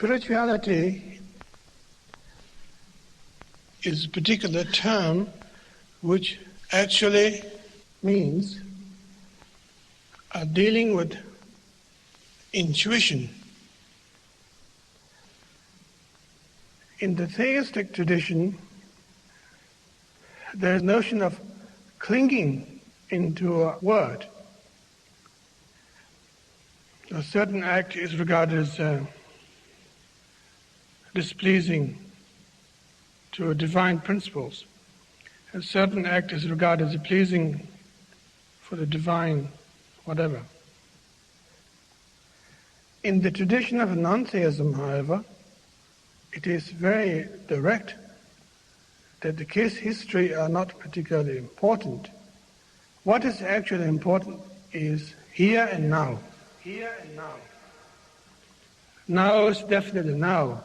Spirituality is a particular term which actually means dealing with intuition. In the theistic tradition, there is a notion of clinging into a word. A certain act is regarded as displeasing to divine principles. A certain act is regarded as pleasing for the divine whatever. In the tradition of non-theism, however, it is very direct that the case history are not particularly important. What is actually important is here and now. Here and now. Now is definitely now.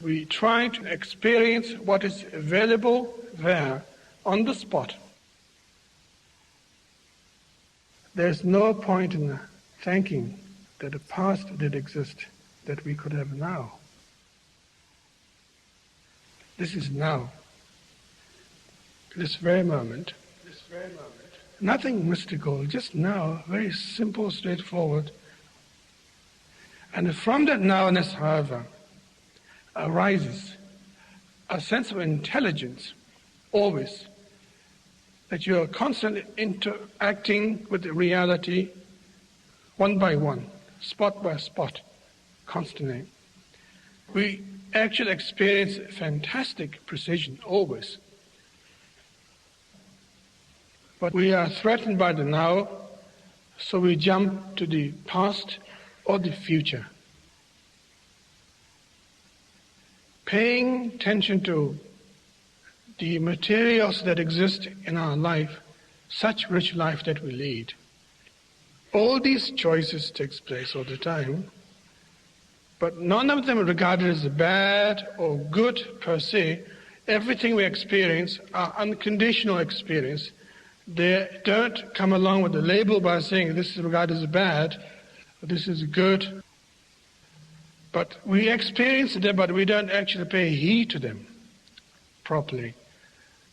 We try to experience what is available there on the spot. There's no point in thinking that the past did exist that we could have now. This is now. This very moment. Nothing mystical, just now, very simple, straightforward. And from that nowness, however, arises a sense of intelligence, always, that you are constantly interacting with the reality one by one, spot by spot, constantly. We actually experience fantastic precision, always. But we are threatened by the now, so we jump to the past or the future. Paying attention to the materials that exist in our life, such rich life that we lead. All these choices takes place all the time, but none of them are regarded as bad or good per se. Everything we experience are unconditional experience. They don't come along with a label by saying this is regarded as bad, or this is good. But we experience them, but we don't actually pay heed to them properly.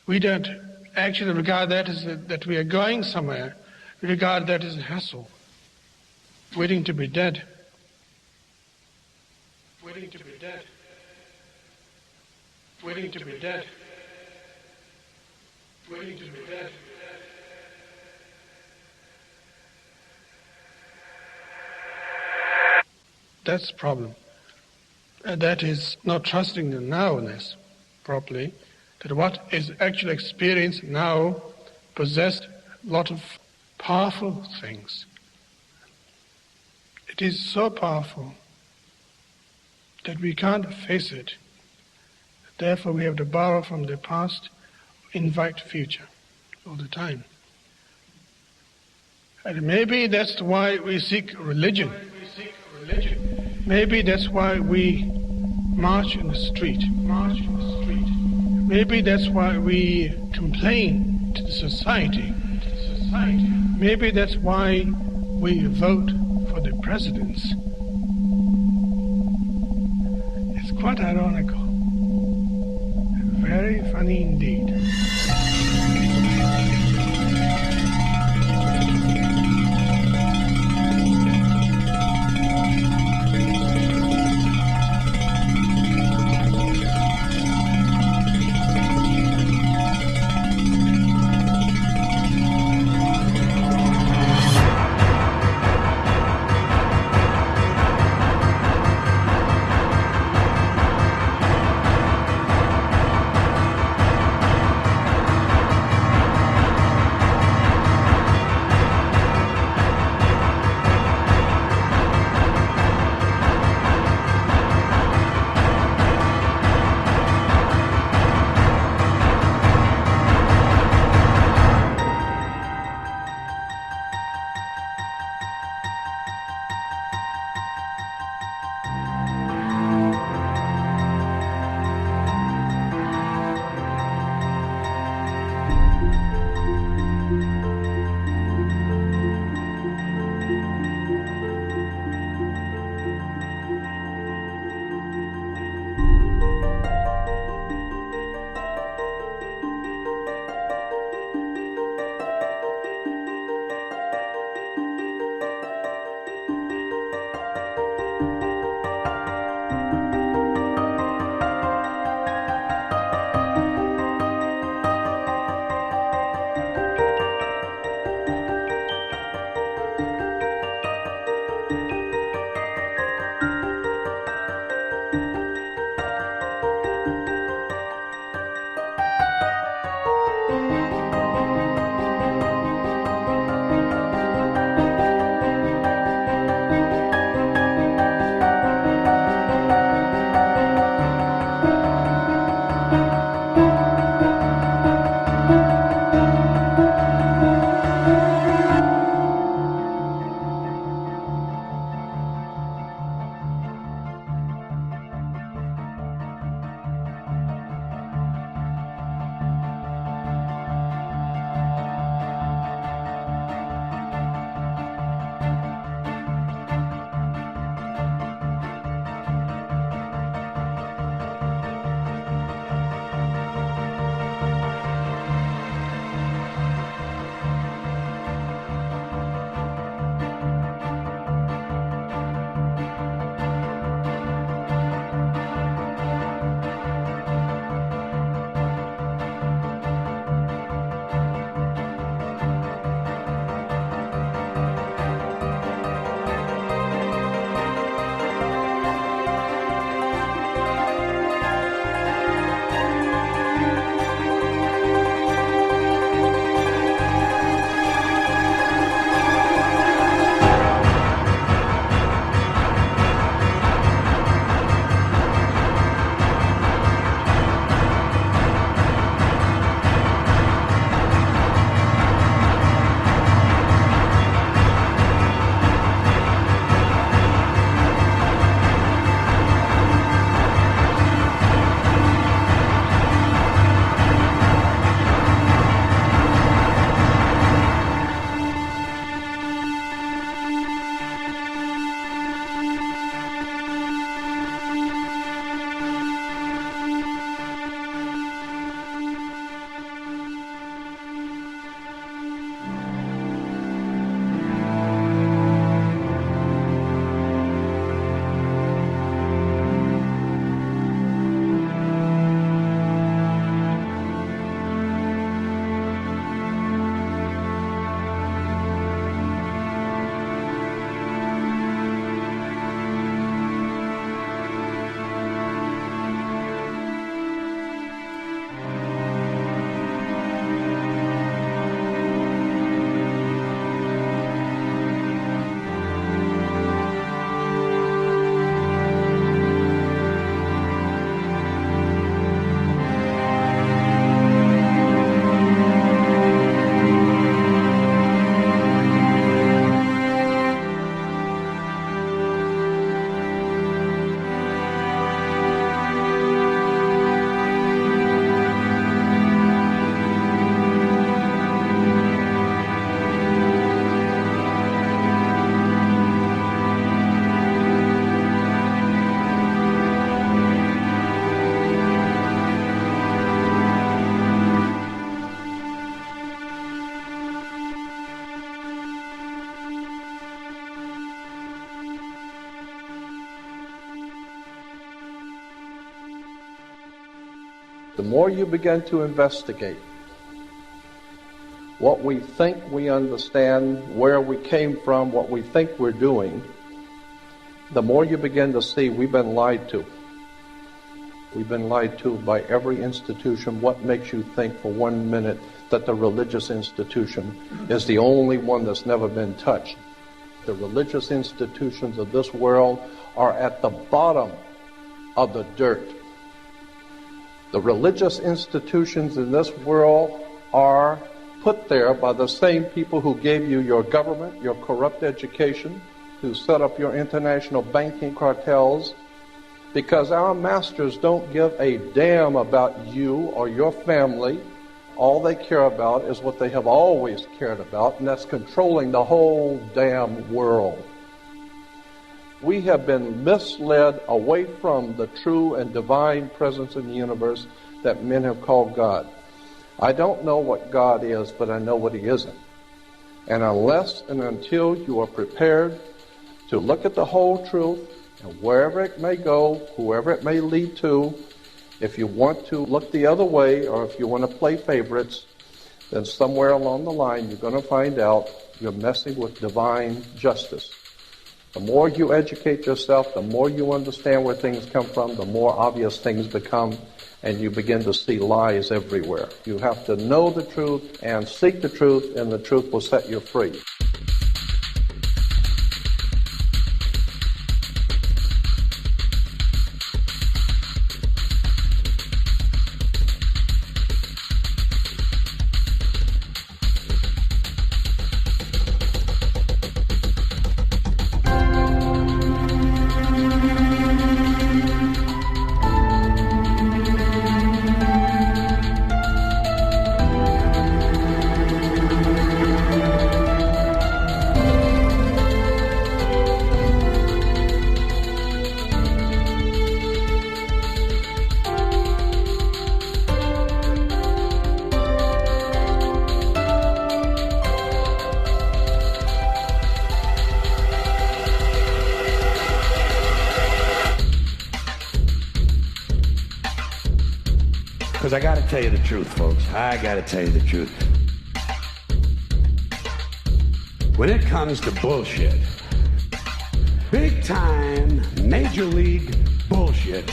We don't actually regard that as that we are going somewhere. We regard that as a hassle, waiting to be dead. Waiting to be dead. Waiting to be dead. Waiting to be dead. That's the problem. That is not trusting the nowness properly, that what is actually experienced now possessed a lot of powerful things. It is so powerful that we can't face it. Therefore we have to borrow from the past, invite future all the time. And maybe that's why we seek religion. Maybe that's why we march in the street. Maybe that's why we complain to the society. Maybe that's why we vote for the presidents. It's quite ironical. Very funny indeed. the more you begin to investigate what we think we understand, where we came from, what we think we're doing, the more you begin to see we've been lied to. We've been lied to by every institution. What makes you think for 1 minute that the religious institution is the only one that's never been touched? The religious institutions of this world are at the bottom of the dirt. The religious institutions in this world are put there by the same people who gave you your government, your corrupt education, who set up your international banking cartels, because our masters don't give a damn about you or your family. All they care about is what they have always cared about, and that's controlling the whole damn world. We have been misled away from the true and divine presence in the universe that men have called God. I don't know what God is, but I know what He isn't. And unless and until you are prepared to look at the whole truth, and wherever it may go, whoever it may lead to, if you want to look the other way, or if you want to play favorites, then somewhere along the line you're going to find out you're messing with divine justice. The more you educate yourself, the more you understand where things come from, the more obvious things become, and you begin to see lies everywhere. You have to know the truth and seek the truth, and the truth will set you free. Because I got to tell you the truth, folks. I got to tell you the truth. When it comes to bullshit, big time, major league bullshit,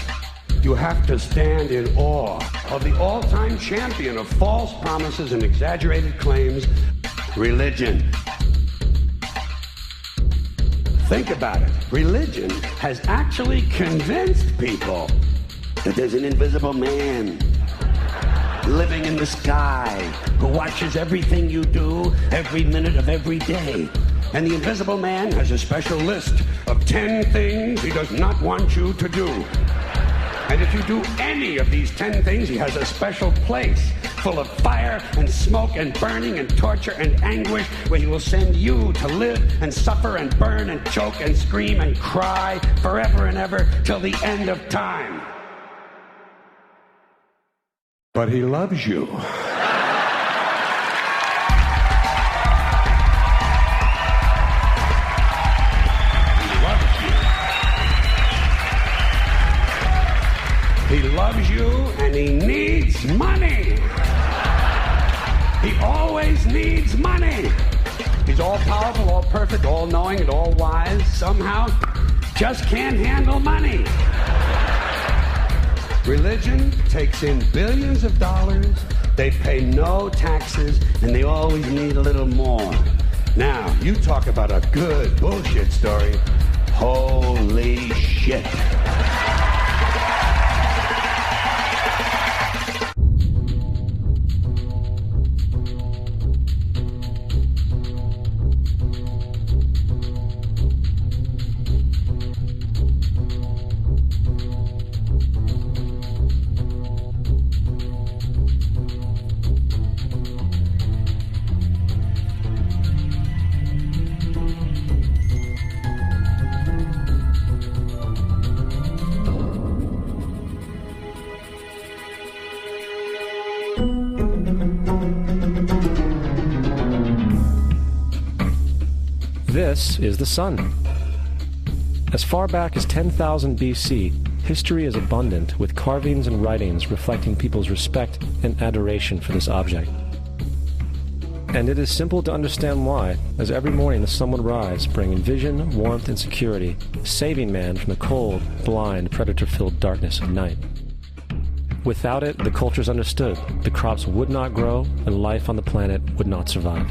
you have to stand in awe of the all-time champion of false promises and exaggerated claims, religion. Think about it. Religion has actually convinced people that there's an invisible man living in the sky who watches everything you do every minute of every day. And the invisible man has a special list of 10 things he does not want you to do. And if you do any of these 10 things, he has a special place full of fire and smoke and burning and torture and anguish where he will send you to live and suffer and burn and choke and scream and cry forever and ever till the end of time. But he loves you. He loves you. He loves you and he needs money. He always needs money. He's all powerful, all perfect, all knowing, and all wise. Somehow just can't handle money. Religion takes in billions of dollars, they pay no taxes, and they always need a little more. Now, you talk about a good bullshit story. Holy shit. This is the sun. As far back as 10,000 BC, history is abundant with carvings and writings reflecting people's respect and adoration for this object. And it is simple to understand why, as every morning the sun would rise, bringing vision, warmth, and security, saving man from the cold, blind, predator-filled darkness of night. Without it, the cultures understood the crops would not grow and life on the planet would not survive.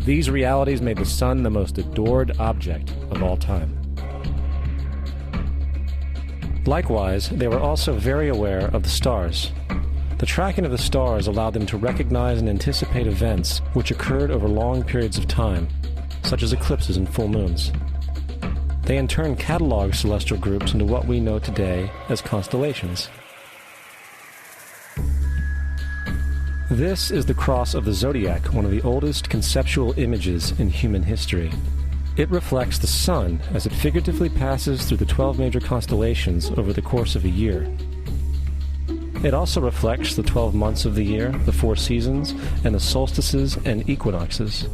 These realities made the sun the most adored object of all time. Likewise, they were also very aware of the stars. The tracking of the stars allowed them to recognize and anticipate events which occurred over long periods of time, such as eclipses and full moons. They in turn cataloged celestial groups into what we know today as constellations. This is the cross of the zodiac, one of the oldest conceptual images in human history. It reflects the sun as it figuratively passes through the 12 major constellations over the course of a year. It also reflects the 12 months of the year, the 4 seasons, and the solstices and equinoxes.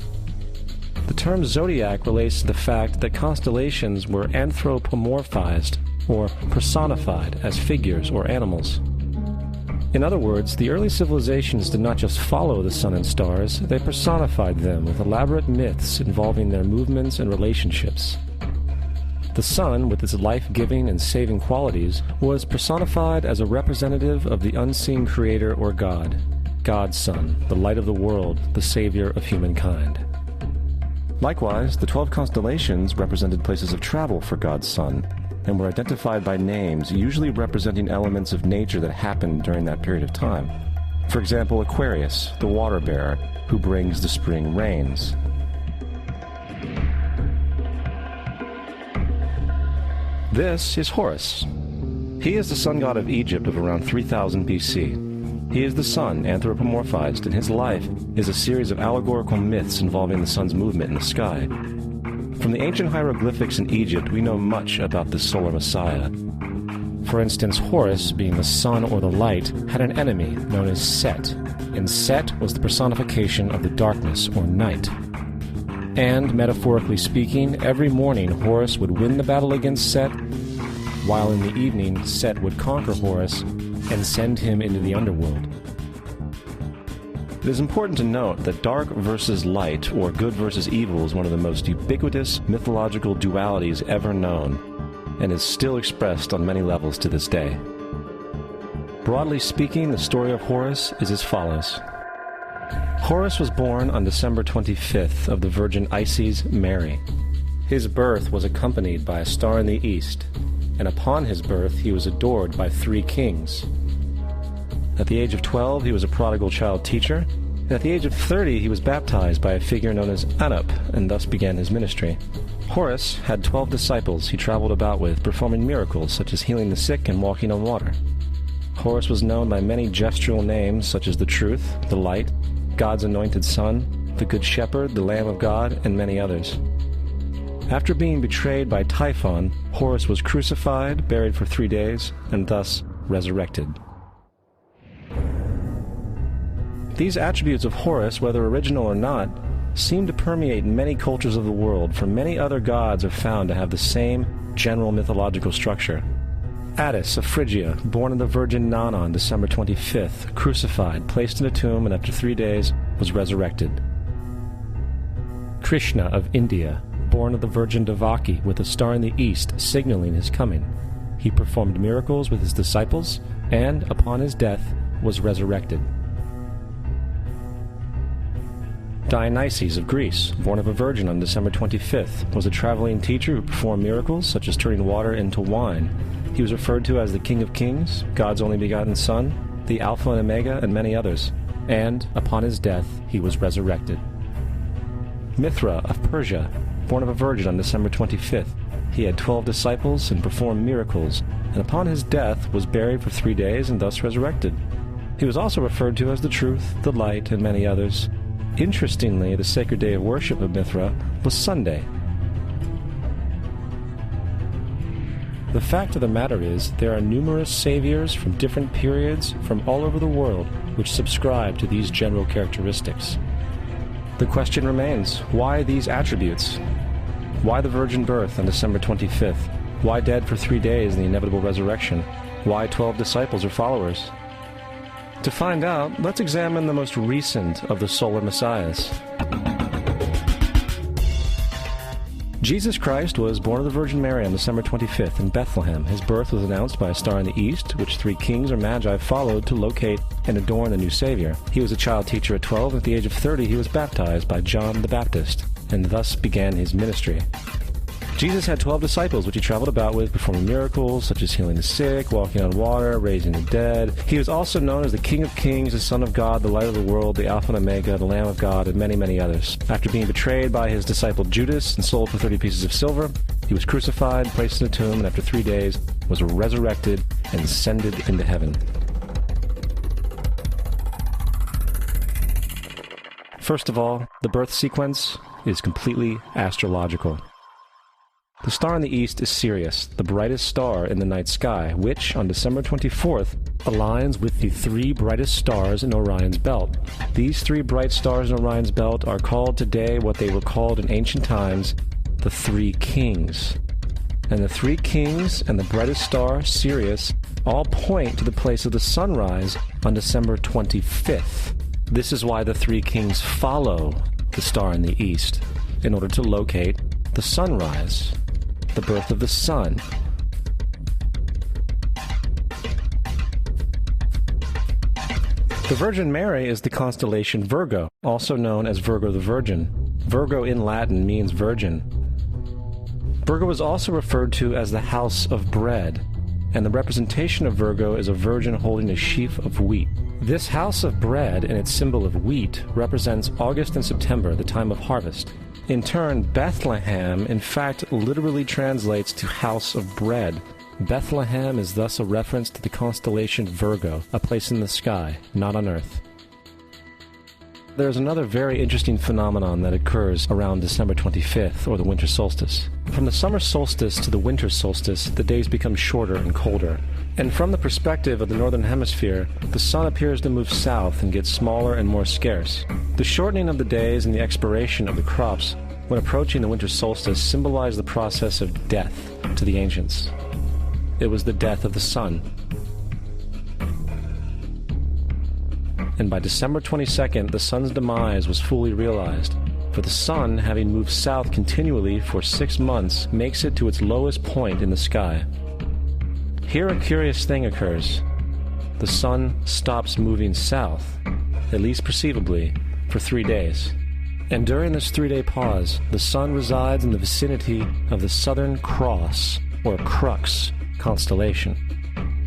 The term zodiac relates to the fact that constellations were anthropomorphized, or personified, as figures or animals. In other words, the early civilizations did not just follow the sun and stars, they personified them with elaborate myths involving their movements and relationships. The sun, with its life-giving and saving qualities, was personified as a representative of the unseen creator or God, God's Son, the light of the world, the savior of humankind. Likewise, the 12 constellations represented places of travel for God's Son, and were identified by names, usually representing elements of nature that happened during that period of time. For example, Aquarius, the water bearer, who brings the spring rains. This is Horus. He is the sun god of Egypt of around 3000 BC. He is the sun anthropomorphized, and his life is a series of allegorical myths involving the sun's movement in the sky. From the ancient hieroglyphics in Egypt, we know much about this solar messiah. For instance, Horus, being the sun or the light, had an enemy known as Set, and Set was the personification of the darkness or night. And, metaphorically speaking, every morning Horus would win the battle against Set, while in the evening Set would conquer Horus and send him into the underworld. It is important to note that dark versus light, or good versus evil, is one of the most ubiquitous mythological dualities ever known, and is still expressed on many levels to this day. Broadly speaking, the story of Horus is as follows. Horus was born on December 25th of the Virgin Isis Mary. His birth was accompanied by a star in the east, and upon his birth he was adored by 3 kings. At the age of 12, he was a prodigal child teacher, and at the age of 30, he was baptized by a figure known as Anup, and thus began his ministry. Horus had 12 disciples he traveled about with, performing miracles such as healing the sick and walking on water. Horus was known by many gestural names such as the Truth, the Light, God's Anointed Son, the Good Shepherd, the Lamb of God, and many others. After being betrayed by Typhon, Horus was crucified, buried for 3 days, and thus resurrected. These attributes of Horus, whether original or not, seem to permeate many cultures of the world, for many other gods are found to have the same general mythological structure. Attis of Phrygia, born of the Virgin Nana on December 25th, crucified, placed in a tomb, and after 3 days was resurrected. Krishna of India, born of the Virgin Devaki, with a star in the east signaling his coming. He performed miracles with his disciples, and, upon his death, was resurrected. Dionysius of Greece, born of a virgin on December 25th, was a traveling teacher who performed miracles such as turning water into wine. He was referred to as the King of Kings, God's only begotten Son, the Alpha and Omega, and many others. And, upon his death, he was resurrected. Mithra of Persia, born of a virgin on December 25th, he had 12 disciples and performed miracles, and upon his death was buried for 3 days and thus resurrected. He was also referred to as the Truth, the Light, and many others. Interestingly, the sacred day of worship of Mithra was Sunday. The fact of the matter is, there are numerous saviors from different periods from all over the world which subscribe to these general characteristics. The question remains, why these attributes? Why the virgin birth on December 25th? Why dead for 3 days in the inevitable resurrection? Why 12 disciples or followers? To find out, let's examine the most recent of the solar messiahs. Jesus Christ was born of the Virgin Mary on December 25th in Bethlehem. His birth was announced by a star in the east, which 3 kings or magi followed to locate and adorn the new Savior. He was a child teacher at 12, and at the age of 30 he was baptized by John the Baptist, and thus began his ministry. Jesus had 12 disciples, which he traveled about with, performing miracles such as healing the sick, walking on water, raising the dead. He was also known as the King of Kings, the Son of God, the Light of the World, the Alpha and Omega, the Lamb of God, and many, many others. After being betrayed by his disciple Judas and sold for 30 pieces of silver, he was crucified, placed in a tomb, and after 3 days was resurrected and ascended into heaven. First of all, the birth sequence is completely astrological. The star in the east is Sirius, the brightest star in the night sky, which, on December 24th, aligns with the 3 brightest stars in Orion's belt. These 3 bright stars in Orion's belt are called today what they were called in ancient times, the 3 kings. And the 3 kings and the brightest star, Sirius, all point to the place of the sunrise on December 25th. This is why the 3 kings follow the star in the east, in order to locate the sunrise, the birth of the sun. The Virgin Mary is the constellation Virgo, also known as Virgo the Virgin. Virgo in Latin means virgin. Virgo is also referred to as the house of bread, and the representation of Virgo is a virgin holding a sheaf of wheat. This house of bread and its symbol of wheat represents August and September, the time of harvest. In turn, Bethlehem, in fact, literally translates to house of bread. Bethlehem is thus a reference to the constellation Virgo, a place in the sky, not on Earth. There's another very interesting phenomenon that occurs around December 25th, or the winter solstice. From the summer solstice to the winter solstice, the days become shorter and colder. And from the perspective of the northern hemisphere, the sun appears to move south and get smaller and more scarce. The shortening of the days and the expiration of the crops when approaching the winter solstice symbolize the process of death to the ancients. It was the death of the sun. And by December 22nd, the sun's demise was fully realized, for the sun, having moved south continually for 6 months, makes it to its lowest point in the sky. Here a curious thing occurs. The sun stops moving south, at least perceivably, for 3 days. And during this 3-day pause, the sun resides in the vicinity of the Southern Cross, or Crux, constellation.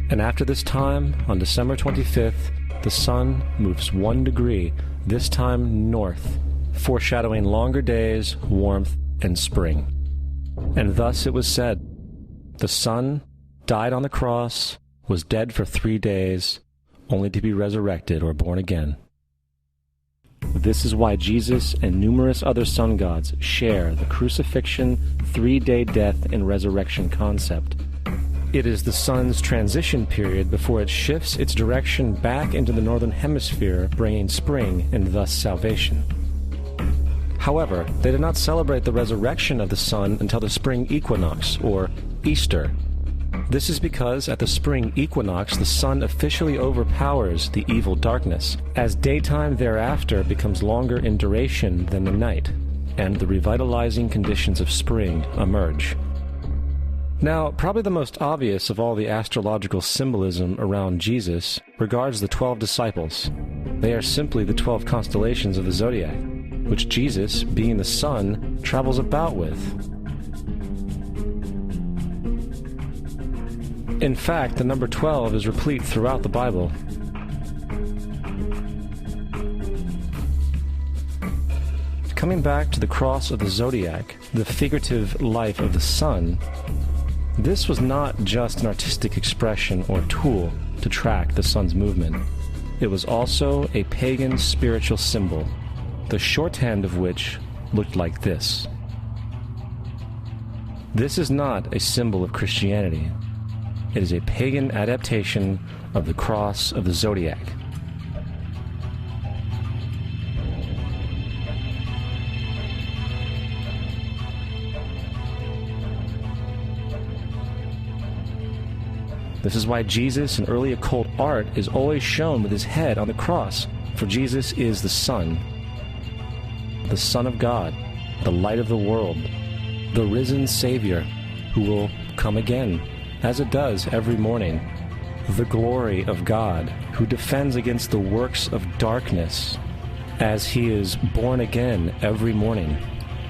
And after this time, on December 25th, the sun moves 1 degree, this time north, foreshadowing longer days, warmth, and spring. And thus it was said, the sun died on the cross, was dead for 3 days, only to be resurrected or born again. This is why Jesus and numerous other sun gods share the crucifixion, 3-day death, and resurrection concept. It is the sun's transition period before it shifts its direction back into the northern hemisphere, bringing spring and thus salvation. However, they did not celebrate the resurrection of the sun until the spring equinox, or Easter. This is because at the spring equinox the sun officially overpowers the evil darkness, as daytime thereafter becomes longer in duration than the night, and the revitalizing conditions of spring emerge. Now, probably the most obvious of all the astrological symbolism around Jesus regards the 12 disciples. They are simply the 12 constellations of the zodiac, which Jesus, being the sun, travels about with. In fact, the number 12 is replete throughout the Bible. Coming back to the cross of the zodiac, the figurative life of the sun, this was not just an artistic expression or tool to track the sun's movement. It was also a pagan spiritual symbol, the shorthand of which looked like this. This is not a symbol of Christianity. It is a pagan adaptation of the cross of the zodiac. This is why Jesus in early occult art is always shown with his head on the cross, for Jesus is the Son of God, the light of the world, the risen Savior who will come again, as it does every morning, the glory of God who defends against the works of darkness, as he is born again every morning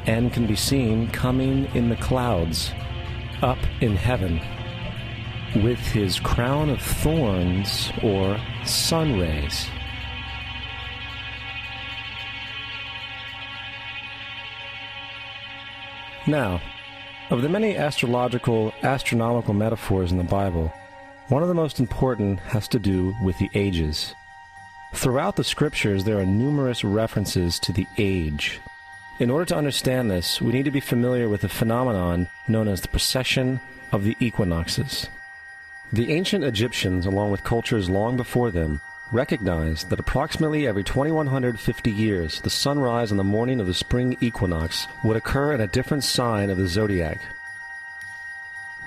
and can be seen coming in the clouds up in heaven with his crown of thorns or sun rays. Now, of the many astronomical metaphors in the Bible, one of the most important has to do with the ages. Throughout the scriptures, there are numerous references to the age. In order to understand this, we need to be familiar with a phenomenon known as the precession of the equinoxes. The ancient Egyptians, along with cultures long before them, recognized that approximately every 2150 years, the sunrise on the morning of the spring equinox would occur in a different sign of the zodiac.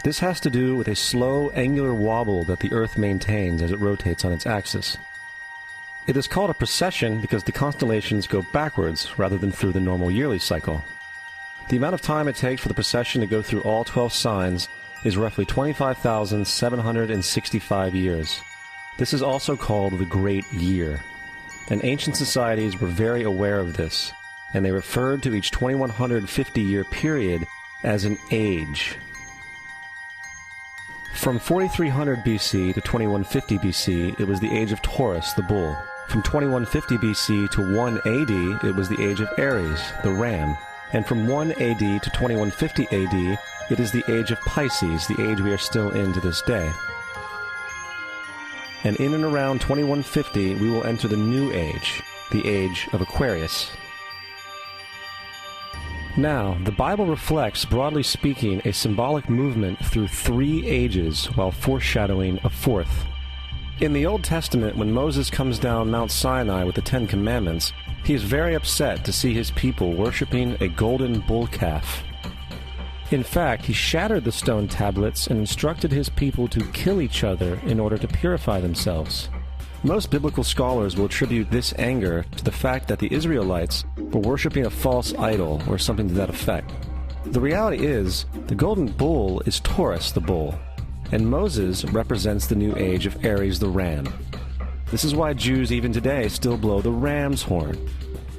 This has to do with a slow, angular wobble that the Earth maintains as it rotates on its axis. It is called a precession because the constellations go backwards rather than through the normal yearly cycle. The amount of time it takes for the precession to go through all 12 signs is roughly 25,765 years. This is also called the Great Year, and ancient societies were very aware of this, and they referred to each 2150-year period as an age. From 4300 BC to 2150 BC, it was the age of Taurus, the bull. From 2150 BC to 1 AD, it was the age of Aries, the ram. And from 1 AD to 2150 AD, it is the age of Pisces, the age we are still in to this day. And in and around 2150, we will enter the new age, the age of Aquarius. Now, the Bible reflects, broadly speaking, a symbolic movement through 3 ages while foreshadowing a 4th. In the Old Testament, when Moses comes down Mount Sinai with the 10 Commandments, he is very upset to see his people worshiping a golden bull calf. In fact, he shattered the stone tablets and instructed his people to kill each other in order to purify themselves. Most biblical scholars will attribute this anger to the fact that the Israelites were worshiping a false idol or something to that effect. The reality is, the golden bull is Taurus the bull, and Moses represents the new age of Aries the ram. This is why Jews even today still blow the ram's horn.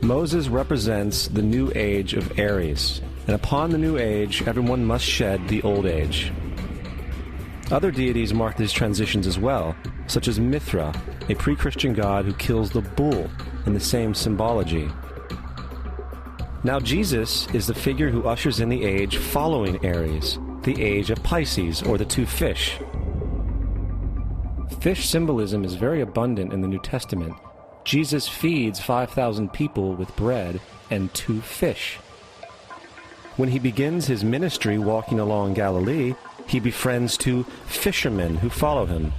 Moses represents the new age of Aries, and upon the new age, everyone must shed the old age. Other deities mark these transitions as well, such as Mithra, a pre-Christian god who kills the bull in the same symbology. Now Jesus is the figure who ushers in the age following Aries, the age of Pisces, or the 2 fish. Fish symbolism is very abundant in the New Testament. Jesus feeds 5,000 people with bread and 2 fish. When he begins his ministry walking along Galilee, he befriends 2 fishermen who follow him.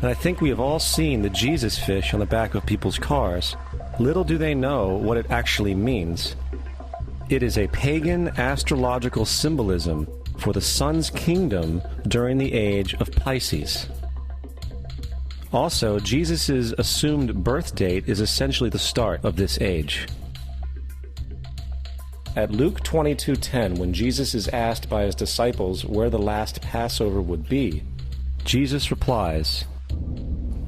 And I think we have all seen the Jesus fish on the back of people's cars. Little do they know what it actually means. It is a pagan astrological symbolism for the sun's kingdom during the age of Pisces. Also, Jesus' assumed birth date is essentially the start of this age. At Luke 22:10, when Jesus is asked by his disciples where the last Passover would be, Jesus replies,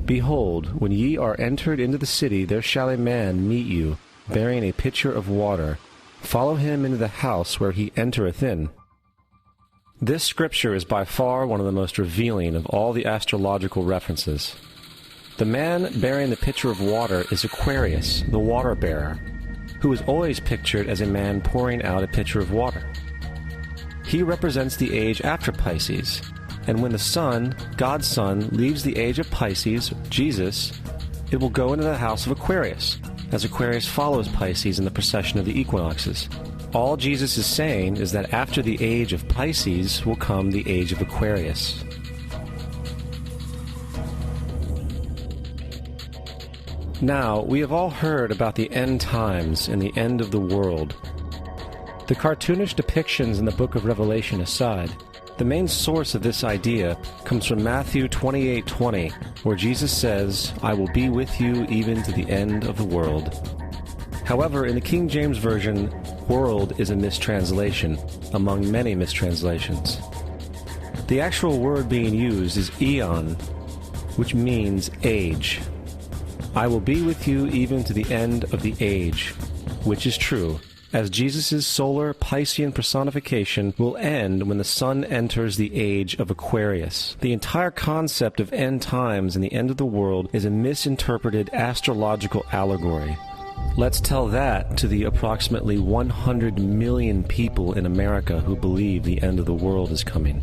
"Behold, when ye are entered into the city, there shall a man meet you, bearing a pitcher of water. Follow him into the house where he entereth in." This scripture is by far one of the most revealing of all the astrological references. The man bearing the pitcher of water is Aquarius, the water bearer, who is always pictured as a man pouring out a pitcher of water. He represents the age after Pisces, and when the sun, God's Son, leaves the age of Pisces, Jesus, it will go into the house of Aquarius, as Aquarius follows Pisces in the precession of the equinoxes. All Jesus is saying is that after the age of Pisces will come the age of Aquarius. Now, we have all heard about the end times and the end of the world. The cartoonish depictions in the book of Revelation aside, The main source of this idea comes from Matthew 28:20, where Jesus says, "I will be with you even to the end of the world." However, in the King James Version, world is a mistranslation, among many mistranslations. The actual word being used is eon, which means age. I will be with you even to the end of the age, which is true, as Jesus' solar Piscean personification will end when the sun enters the age of Aquarius. The entire concept of end times and the end of the world is a misinterpreted astrological allegory. Let's tell that to the approximately 100 million people in America who believe the end of the world is coming.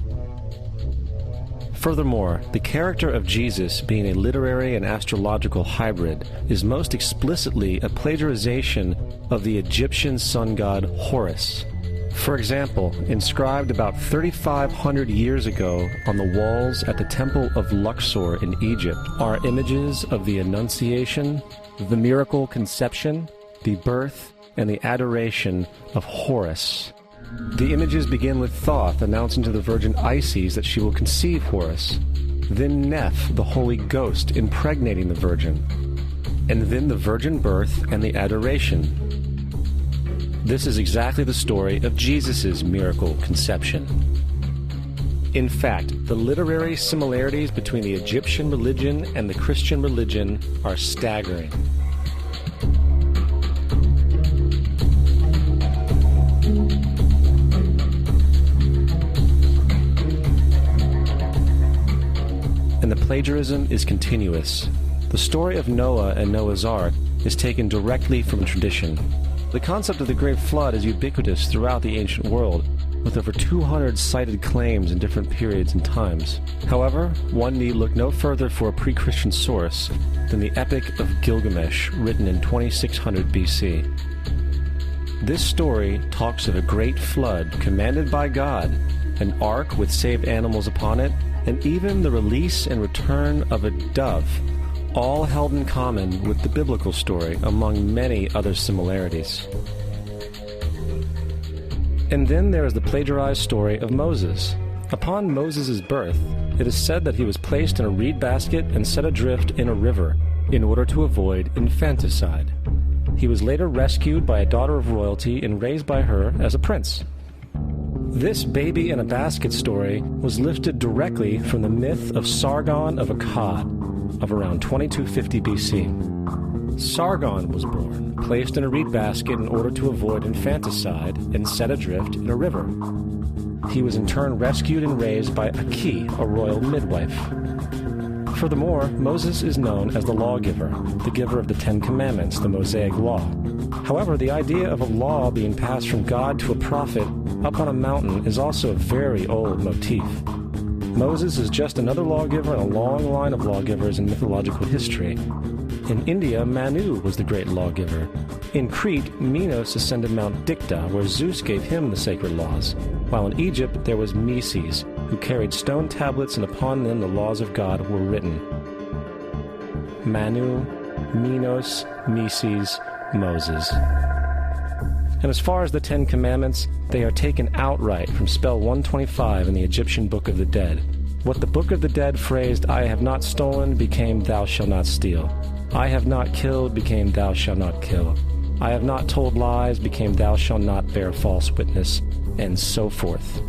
Furthermore, the character of Jesus being a literary and astrological hybrid is most explicitly a plagiarization of the Egyptian sun god Horus. For example, inscribed about 3,500 years ago on the walls at the Temple of Luxor in Egypt are images of the Annunciation, the miracle conception, the birth, and the adoration of Horus. The images begin with Thoth announcing to the Virgin Isis that she will conceive Horus, then Neph, the Holy Ghost, impregnating the Virgin, and then the virgin birth and the adoration. This is exactly the story of Jesus' miracle conception. In fact, the literary similarities between the Egyptian religion and the Christian religion are staggering. And the plagiarism is continuous. The story of Noah and Noah's Ark is taken directly from tradition. The concept of the Great Flood is ubiquitous throughout the ancient world, with over 200 cited claims in different periods and times. However, one need look no further for a pre-Christian source than the Epic of Gilgamesh, written in 2600 BC. This story talks of a great flood commanded by God, an ark with saved animals upon it, and even the release and return of a dove, all held in common with the biblical story, among many other similarities. And then there is the plagiarized story of Moses. Upon Moses' birth, it is said that he was placed in a reed basket and set adrift in a river in order to avoid infanticide. He was later rescued by a daughter of royalty and raised by her as a prince. This baby in a basket story was lifted directly from the myth of Sargon of Akkad of around 2250 BC. Sargon was born, placed in a reed basket in order to avoid infanticide, and set adrift in a river. He was in turn rescued and raised by Aki, a royal midwife. Furthermore, Moses is known as the lawgiver, the giver of the Ten Commandments, the Mosaic Law. However, the idea of a law being passed from God to a prophet up on a mountain is also a very old motif. Moses is just another lawgiver in a long line of lawgivers in mythological history. In India, Manu was the great lawgiver. In Crete, Minos ascended Mount Dicta, where Zeus gave him the sacred laws, while in Egypt there was Meses, who carried stone tablets, and upon them the laws of God were written. Manu, Minos, Meses, Moses. And as far as the Ten Commandments, they are taken outright from spell 125 in the Egyptian Book of the Dead. What the Book of the Dead phrased, "I have not stolen," became "thou shalt not steal." "I have not killed," became "thou shalt not kill." "I have not told lies," became "thou shalt not bear false witness," and so forth.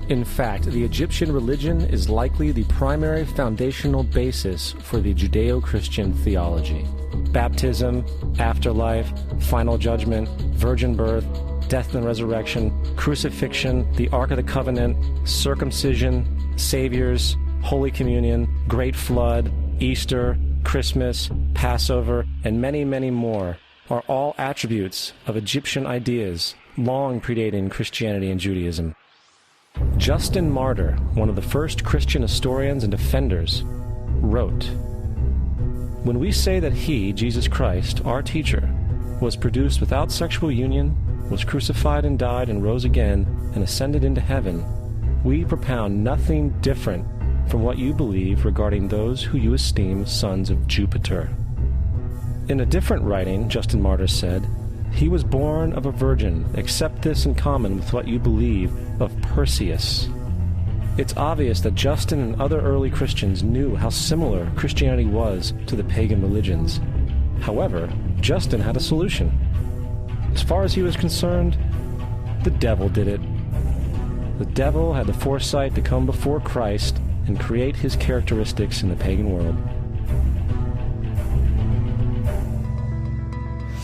In fact, the Egyptian religion is likely the primary foundational basis for the Judeo-Christian theology. Baptism, afterlife, final judgment, virgin birth, death and resurrection, crucifixion, the Ark of the Covenant, circumcision, saviors, Holy Communion, Great Flood, Easter, Christmas, Passover, and many, many more are all attributes of Egyptian ideas long predating Christianity and Judaism. Justin Martyr, one of the first Christian historians and defenders, wrote, "When we say that he, Jesus Christ, our teacher, was produced without sexual union, was crucified and died and rose again and ascended into heaven, we propound nothing different from what you believe regarding those who you esteem sons of Jupiter." In a different writing, Justin Martyr said, "He was born of a virgin, except this in common with what you believe of Perseus." It's obvious that Justin and other early Christians knew how similar Christianity was to the pagan religions. However, Justin had a solution. As far as he was concerned, the devil did it. The devil had the foresight to come before Christ and create his characteristics in the pagan world.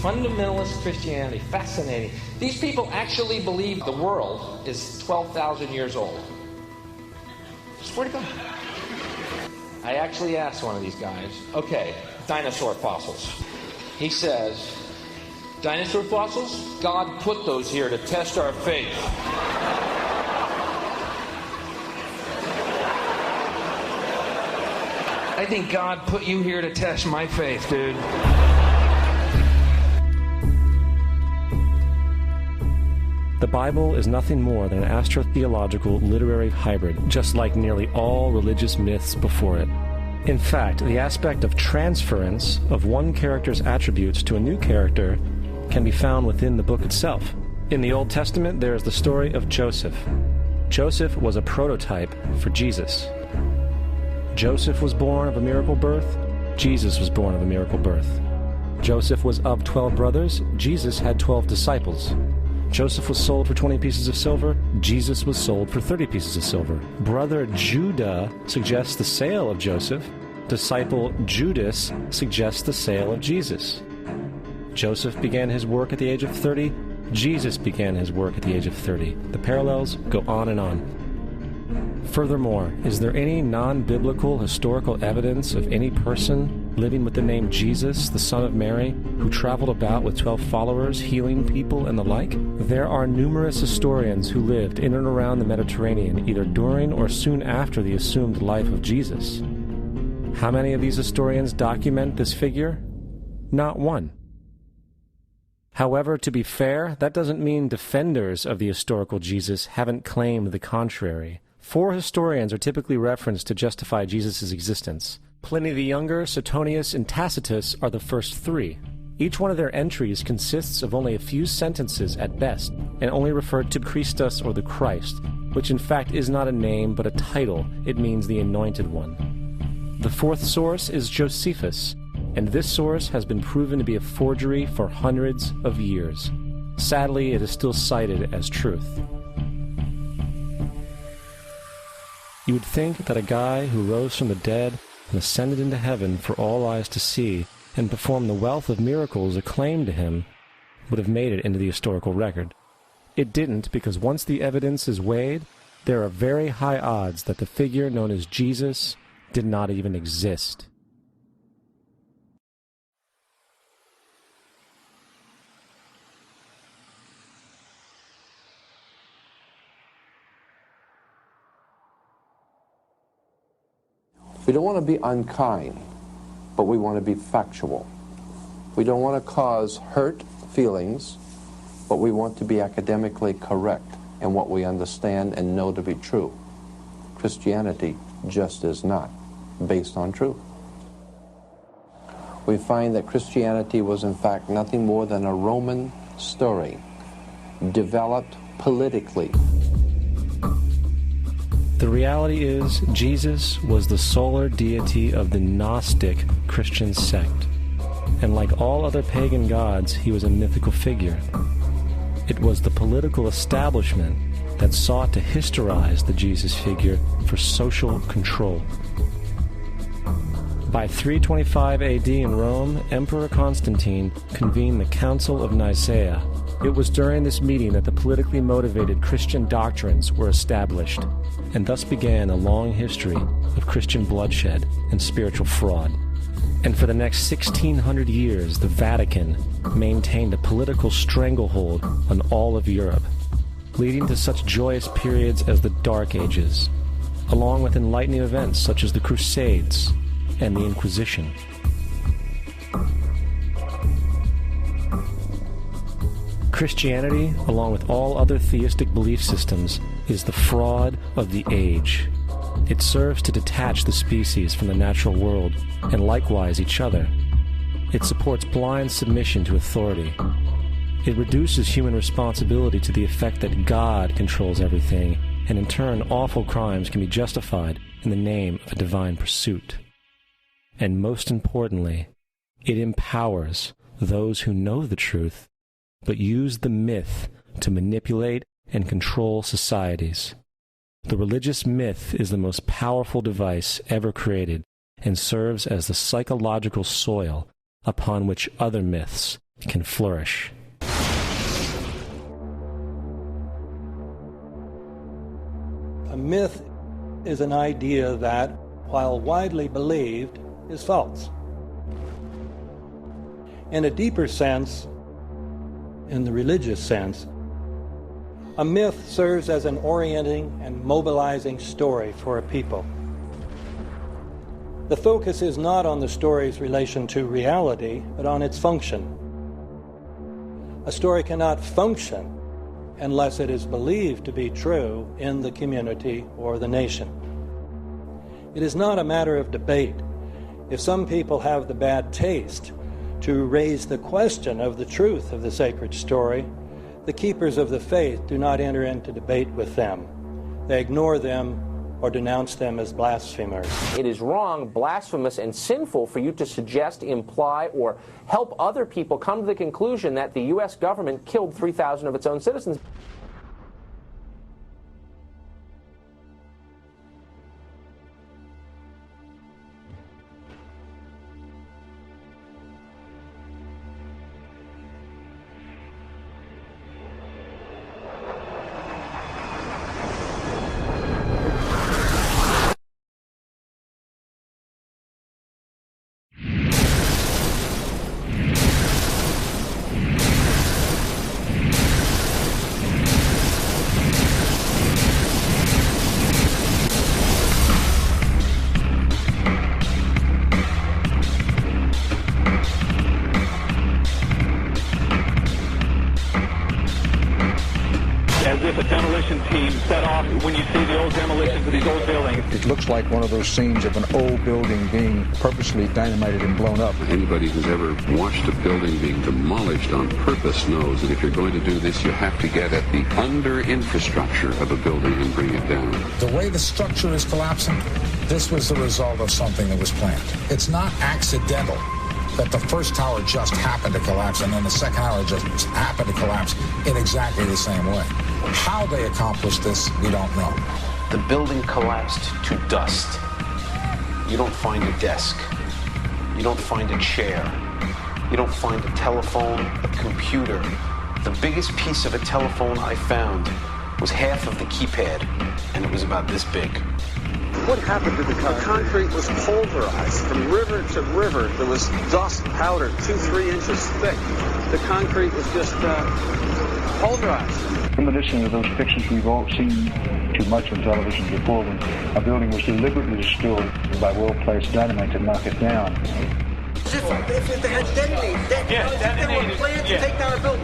Fundamentalist Christianity, fascinating. These people actually believe the world is 12,000 years old. Swear to God. I actually asked one of these guys, okay, dinosaur fossils. He says, dinosaur fossils? God put those here to test our faith. I think God put you here to test my faith, dude. The Bible is nothing more than an astrotheological literary hybrid, just like nearly all religious myths before it. In fact, the aspect of transference of one character's attributes to a new character can be found within the book itself. In the Old Testament, there is the story of Joseph. Joseph was a prototype for Jesus. Joseph was born of a miracle birth. Jesus was born of a miracle birth. Joseph was of 12 brothers. Jesus had 12 disciples. Joseph was sold for 20 pieces of silver. Jesus was sold for 30 pieces of silver. Brother Judah suggests the sale of Joseph. Disciple Judas suggests the sale of Jesus. Joseph began his work at the age of 30. Jesus began his work at the age of 30. The parallels go on and on. Furthermore, is there any non-biblical historical evidence of any person living with the name Jesus, the son of Mary, who traveled about with 12 followers, healing people and the like? There are numerous historians who lived in and around the Mediterranean, either during or soon after the assumed life of Jesus. How many of these historians document this figure? Not one. However, to be fair, that doesn't mean defenders of the historical Jesus haven't claimed the contrary. 4 historians are typically referenced to justify Jesus' existence. Pliny the Younger, Suetonius, and Tacitus are the first 3. Each one of their entries consists of only a few sentences at best, and only referred to Christus or the Christ, which in fact is not a name but a title. It means the Anointed One. The 4th source is Josephus, and this source has been proven to be a forgery for hundreds of years. Sadly, it is still cited as truth. You would think that a guy who rose from the dead and ascended into heaven for all eyes to see and performed the wealth of miracles acclaimed to him would have made it into the historical record. It didn't, because once the evidence is weighed, there are very high odds that the figure known as Jesus did not even exist. We don't want to be unkind, but we want to be factual. We don't want to cause hurt feelings, but we want to be academically correct in what we understand and know to be true. Christianity just is not based on truth. We find that Christianity was in fact nothing more than a Roman story, developed politically. The reality is, Jesus was the solar deity of the Gnostic Christian sect. And like all other pagan gods, he was a mythical figure. It was the political establishment that sought to historize the Jesus figure for social control. By 325 AD in Rome, Emperor Constantine convened the Council of Nicaea. It was during this meeting that the politically motivated Christian doctrines were established, and thus began a long history of Christian bloodshed and spiritual fraud. And for the next 1600 years, the Vatican maintained a political stranglehold on all of Europe, leading to such joyous periods as the Dark Ages, along with enlightening events such as the Crusades and the Inquisition. Christianity, along with all other theistic belief systems, is the fraud of the age. It serves to detach the species from the natural world, and likewise each other. It supports blind submission to authority. It reduces human responsibility to the effect that God controls everything, and in turn awful crimes can be justified in the name of a divine pursuit. And most importantly, it empowers those who know the truth, but use the myth to manipulate and control societies. The religious myth is the most powerful device ever created and serves as the psychological soil upon which other myths can flourish. A myth is an idea that, while widely believed, is false. In a deeper sense, in the religious sense, a myth serves as an orienting and mobilizing story for a people. The focus is not on the story's relation to reality, but on its function. A story cannot function unless it is believed to be true in the community or the nation. It is not a matter of debate. If some people have the bad taste to raise the question of the truth of the sacred story, the keepers of the faith do not enter into debate with them. They ignore them or denounce them as blasphemers. It is wrong, blasphemous, and sinful for you to suggest, imply, or help other people come to the conclusion that the U.S. government killed 3,000 of its own citizens. If a demolition team set off when you see the old demolitions of these old buildings. It looks like one of those scenes of an old building being purposely dynamited and blown up. Anybody who's ever watched a building being demolished on purpose knows that if you're going to do this, you have to get at the under-infrastructure of a building and bring it down. The way the structure is collapsing, this was the result of something that was planned. It's not accidental that the first tower just happened to collapse and then the second tower just happened to collapse in exactly the same way. How they accomplished this, we don't know. The building collapsed to dust. You don't find a desk. You don't find a chair. You don't find a telephone, a computer. The biggest piece of a telephone I found was half of the keypad, and it was about this big. What happened to the concrete? The concrete was pulverized from river to river. There was dust, powder, 2-3 inches thick. The concrete was just pulverized. Reminiscent of those pictures we've all seen too much on television before, when a building was deliberately destroyed by well-placed dynamite to knock it down. If they had detonated, they were planned to take down a building.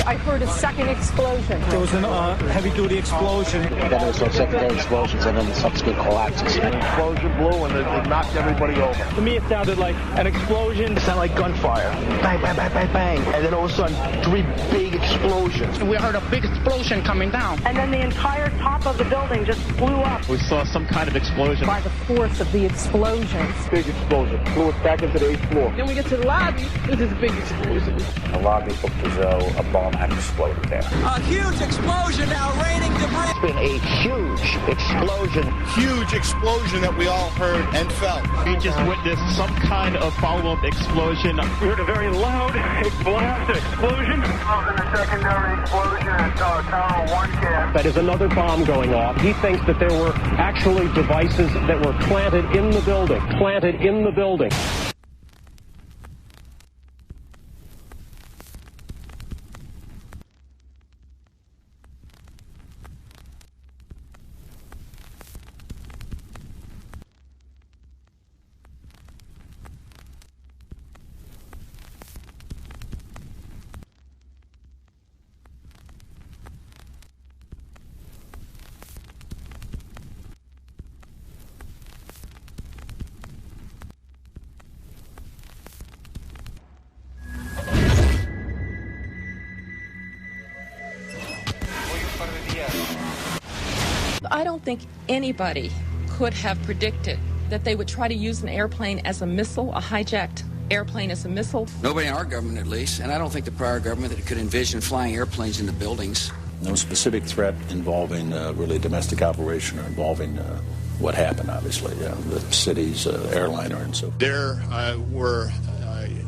I heard a second explosion. There was a heavy-duty explosion. Then there was some secondary explosions and then the subsequent collapses. An explosion blew and it knocked everybody over. To me, it sounded like an explosion. It sounded like gunfire. Bang, bang, bang, bang, bang. And then all of a sudden, 3 big explosions. We heard a big explosion coming down. And then the entire top of the building just blew up. We saw some kind of explosion. By the force of the explosions. Big explosion. Blew us back into the 8th floor. Then we get to the lobby. This is a big explosion. The lobby looked as though a bomb had exploded there. A huge explosion now, raining debris. It's been a huge explosion. Huge explosion that we all heard and felt. We just witnessed some kind of follow-up explosion. We heard a very loud explosion. A secondary explosion at Tower 1 camp. That is another bomb going off. He thinks that there were actually devices that were planted in the building. Planted in the building. I don't think anybody could have predicted that they would try to use an airplane as a missile, a hijacked airplane as a missile. Nobody in our government, at least, and I don't think the prior government that could envision flying airplanes into buildings. No specific threat involving really domestic operation or involving what happened, obviously, the city's airliner and so forth. There were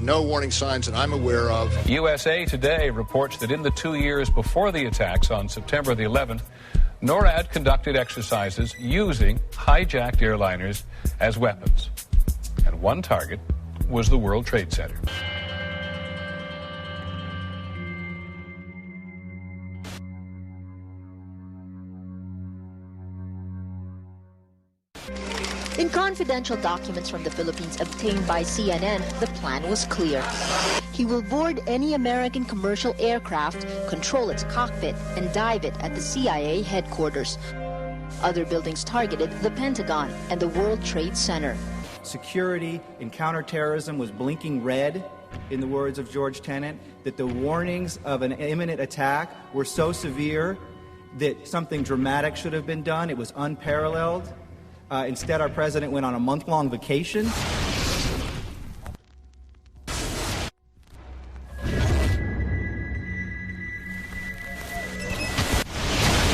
no warning signs that I'm aware of. USA Today reports that in the 2 years before the attacks on September the 11th, NORAD conducted exercises using hijacked airliners as weapons. And one target was the World Trade Center. In confidential documents from the Philippines obtained by CNN, the plan was clear. He will board any American commercial aircraft, control its cockpit, and dive it at the CIA headquarters. Other buildings targeted the Pentagon and the World Trade Center. Security in counterterrorism was blinking red, in the words of George Tenet, that the warnings of an imminent attack were so severe that something dramatic should have been done. It was unparalleled. Instead, our president went on a month-long vacation.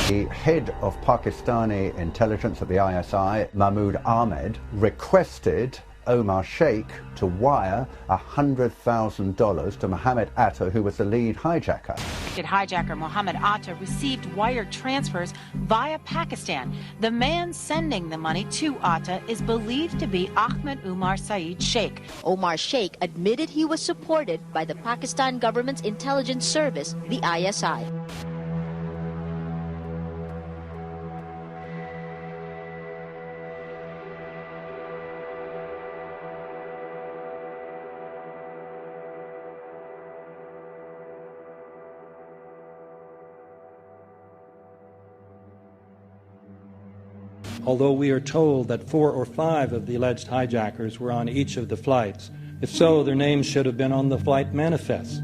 The head of Pakistani intelligence at the ISI, Mahmoud Ahmed, requested Omar Sheikh to wire $100,000 to Mohammed Atta, who was the lead hijacker. Hijacker Mohammed Atta received wire transfers via Pakistan. The man sending the money to Atta is believed to be Ahmed Umar Saeed Sheikh. Omar Sheikh admitted he was supported by the Pakistan government's intelligence service, the ISI. Although we are told that 4 or 5 of the alleged hijackers were on each of the flights. If so, their names should have been on the flight manifests.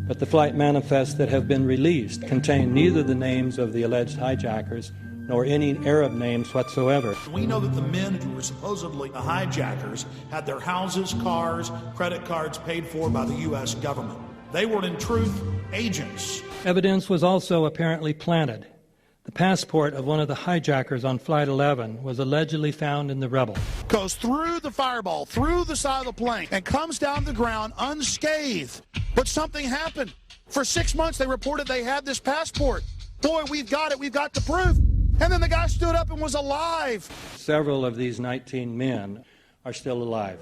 But the flight manifests that have been released contain neither the names of the alleged hijackers nor any Arab names whatsoever. We know that the men who were supposedly the hijackers had their houses, cars, credit cards paid for by the U.S. government. They were, in truth, agents. Evidence was also apparently planted. The passport of one of the hijackers on Flight 11 was allegedly found in the rubble. Goes through the fireball, through the side of the plane, and comes down the ground unscathed. But something happened. For 6 months, they reported they had this passport. Boy, we've got it. We've got the proof. And then the guy stood up and was alive. Several of these 19 men are still alive.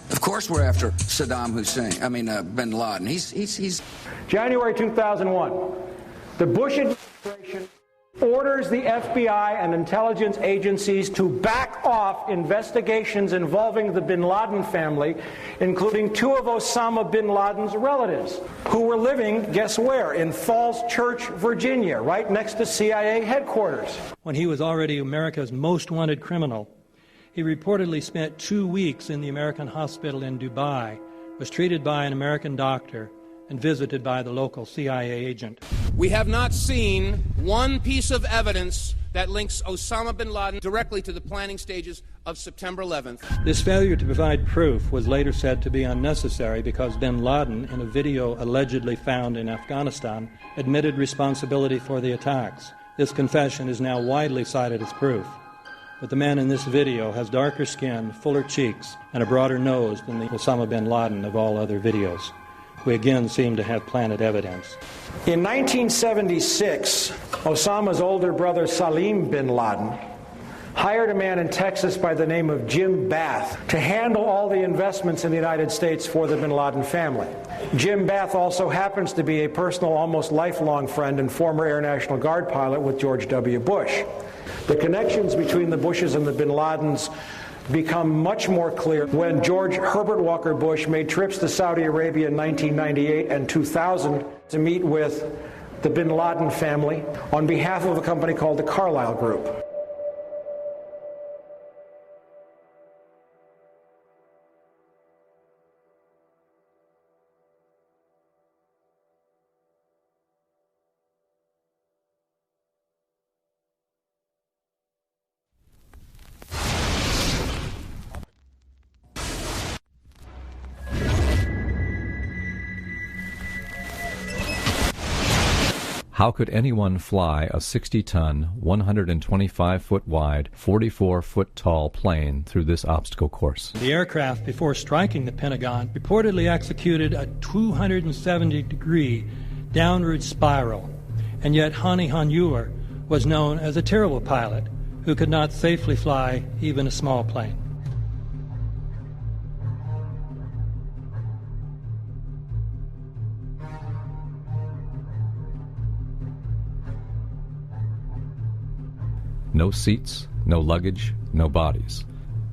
Of course we're after Saddam Hussein, bin Laden. He's... January 2001, the Bush administration orders the FBI and intelligence agencies to back off investigations involving the bin Laden family, including 2 of Osama bin Laden's relatives, who were living, guess where, in Falls Church, Virginia, right next to CIA headquarters. When he was already America's most wanted criminal, he reportedly spent 2 weeks in the American hospital in Dubai, was treated by an American doctor, and visited by the local CIA agent. We have not seen one piece of evidence that links Osama bin Laden directly to the planning stages of September 11th. This failure to provide proof was later said to be unnecessary because bin Laden, in a video allegedly found in Afghanistan, admitted responsibility for the attacks. This confession is now widely cited as proof. But the man in this video has darker skin, fuller cheeks, and a broader nose than the Osama bin Laden of all other videos. We again seem to have planted evidence. In 1976, Osama's older brother Salim bin Laden hired a man in Texas by the name of Jim Bath to handle all the investments in the United States for the bin Laden family. Jim Bath also happens to be a personal, almost lifelong friend and former Air National Guard pilot with George W. Bush. The connections between the Bushes and the bin Ladens become much more clear when George Herbert Walker Bush made trips to Saudi Arabia in 1998 and 2000 to meet with the bin Laden family on behalf of a company called the Carlyle Group. How could anyone fly a 60-ton, 125-foot wide, 44-foot tall plane through this obstacle course? The aircraft, before striking the Pentagon, reportedly executed a 270-degree downward spiral, and yet Hani Hanjour was known as a terrible pilot who could not safely fly even a small plane. No seats, no luggage, no bodies.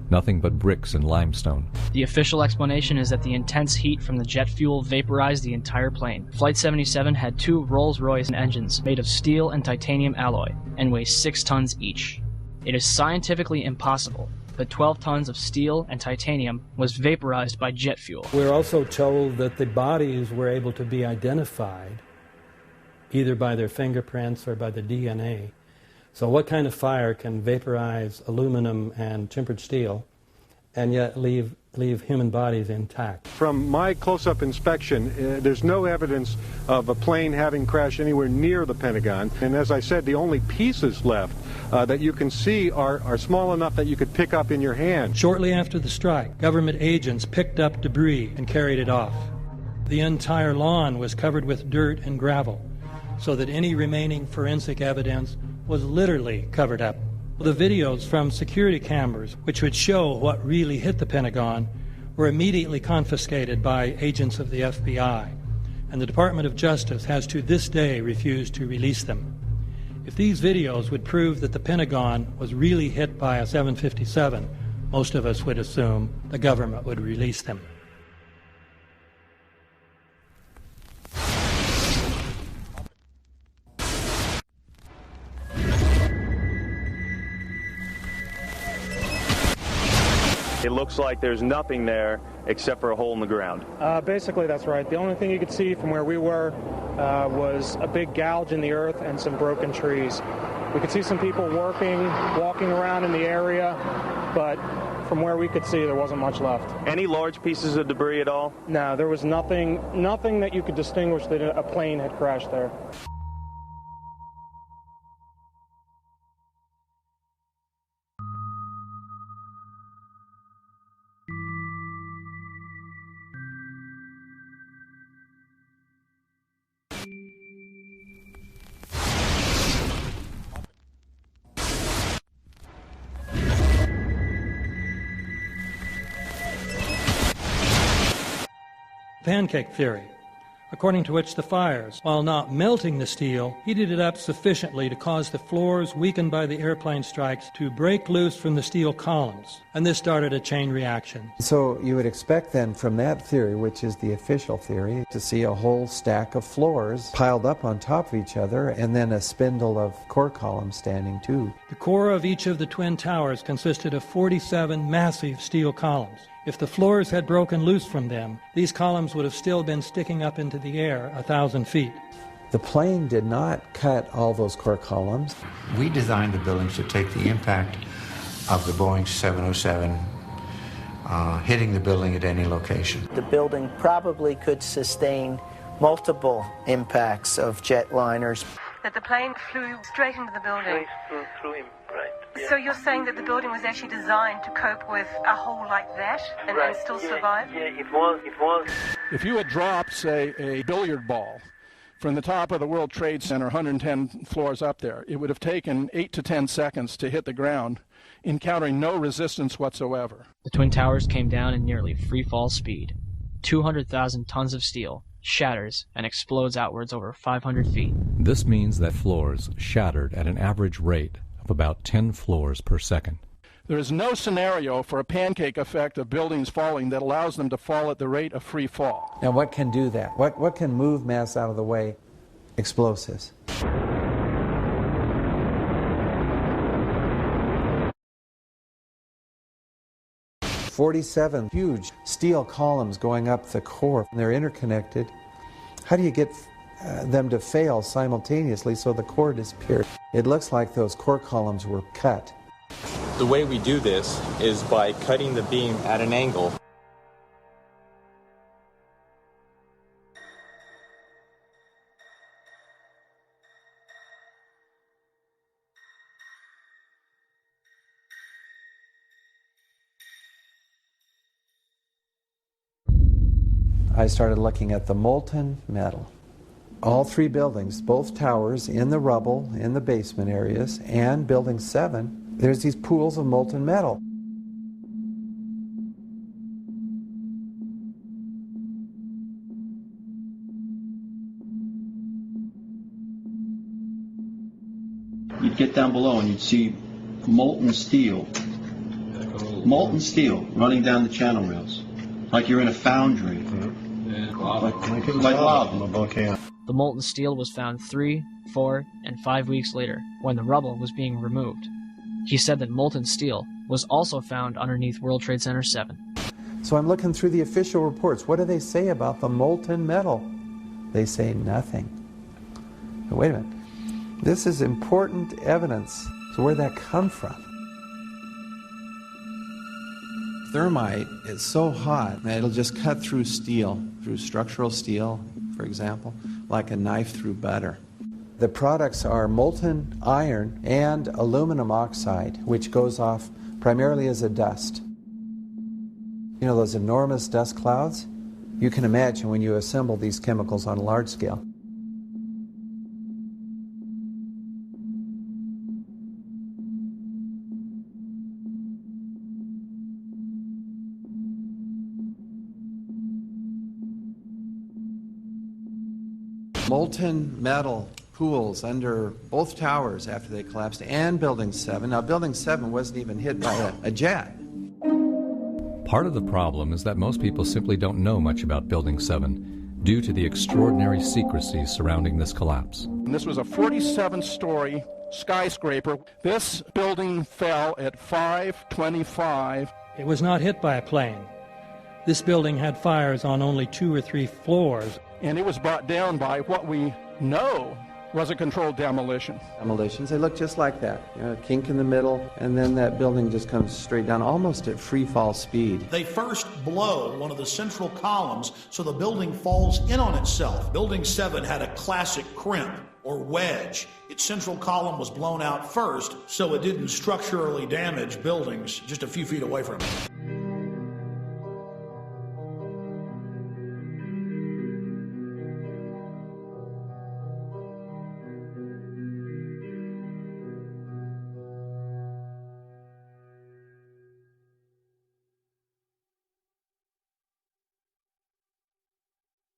Nothing but bricks and limestone. The official explanation is that the intense heat from the jet fuel vaporized the entire plane. Flight 77 had 2 Rolls-Royce engines made of steel and titanium alloy and weigh 6 tons each. It is scientifically impossible, but 12 tons of steel and titanium was vaporized by jet fuel. We're also told that the bodies were able to be identified either by their fingerprints or by the DNA. So what kind of fire can vaporize aluminum and tempered steel and yet leave human bodies intact? From my close-up inspection, there's no evidence of a plane having crashed anywhere near the Pentagon. And as I said, the only pieces left that you can see are small enough that you could pick up in your hand. Shortly after the strike, government agents picked up debris and carried it off. The entire lawn was covered with dirt and gravel, so that any remaining forensic evidence was literally covered up. The videos from security cameras, which would show what really hit the Pentagon, were immediately confiscated by agents of the FBI, and the Department of Justice has to this day refused to release them. If these videos would prove that the Pentagon was really hit by a 757, most of us would assume the government would release them. It looks like there's nothing there except for a hole in the ground. Basically, that's right. The only thing you could see from where we were was a big gouge in the earth and some broken trees. We could see some people walking around in the area, but from where we could see, there wasn't much left. Any large pieces of debris at all? No, there was nothing that you could distinguish that a plane had crashed there. Pancake theory, according to which the fires, while not melting the steel, heated it up sufficiently to cause the floors weakened by the airplane strikes to break loose from the steel columns, and this started a chain reaction. So you would expect then from that theory, which is the official theory, to see a whole stack of floors piled up on top of each other and then a spindle of core columns standing too. The core of each of the twin towers consisted of 47 massive steel columns. If the floors had broken loose from them, these columns would have still been sticking up into the air 1,000 feet. The plane did not cut all those core columns. We designed the buildings to take the impact of the Boeing 707 hitting the building at any location. The building probably could sustain multiple impacts of jetliners. That the plane flew straight into the building. Through him, right. Yeah. So you're saying that the building was actually designed to cope with a hole like that and still survive? Yeah, it was. If you had dropped, say, a billiard ball From the top of the World Trade Center, 110 floors up there, it would have taken 8 to 10 seconds to hit the ground, encountering no resistance whatsoever. The Twin Towers came down in nearly free-fall speed. 200,000 tons of steel shatters and explodes outwards over 500 feet. This means that floors shattered at an average rate of about 10 floors per second. There is no scenario for a pancake effect of buildings falling that allows them to fall at the rate of free fall. Now what can do that? What can move mass out of the way? Explosives. "47 huge steel columns going up the core. They're interconnected. How do you get them to fail simultaneously so the core disappears? It looks like those core columns were cut. The way we do this is by cutting the beam at an angle. I started looking at the molten metal. All three buildings, both towers in the rubble, in the basement areas, and Building 7, there's these pools of molten metal. You'd get down below and you'd see molten steel running down the channel rails, like you're in a foundry. Like lava. The molten steel was found 3, 4, and 5 weeks later, when the rubble was being removed. He said that molten steel was also found underneath World Trade Center 7. So I'm looking through the official reports. What do they say about the molten metal? They say nothing. But wait a minute. This is important evidence. So where'd that come from? Thermite is so hot that it'll just cut through steel, through structural steel, for example, like a knife through butter. The products are molten iron and aluminum oxide, which goes off primarily as a dust. You know those enormous dust clouds? You can imagine when you assemble these chemicals on a large scale. Molten metal pools under both towers after they collapsed, and Building 7. Now, Building 7 wasn't even hit by a jet. Part of the problem is that most people simply don't know much about Building 7 due to the extraordinary secrecy surrounding this collapse. And this was a 47-story skyscraper. This building fell at 5:25. It was not hit by a plane. This building had fires on only 2 or 3 floors. And it was brought down by what we know was a controlled demolition. Demolitions, they look just like that. You know, a kink in the middle, and then that building just comes straight down, almost at free fall speed. They first blow one of the central columns so the building falls in on itself. Building 7 had a classic crimp or wedge. Its central column was blown out first, so it didn't structurally damage buildings just a few feet away from it.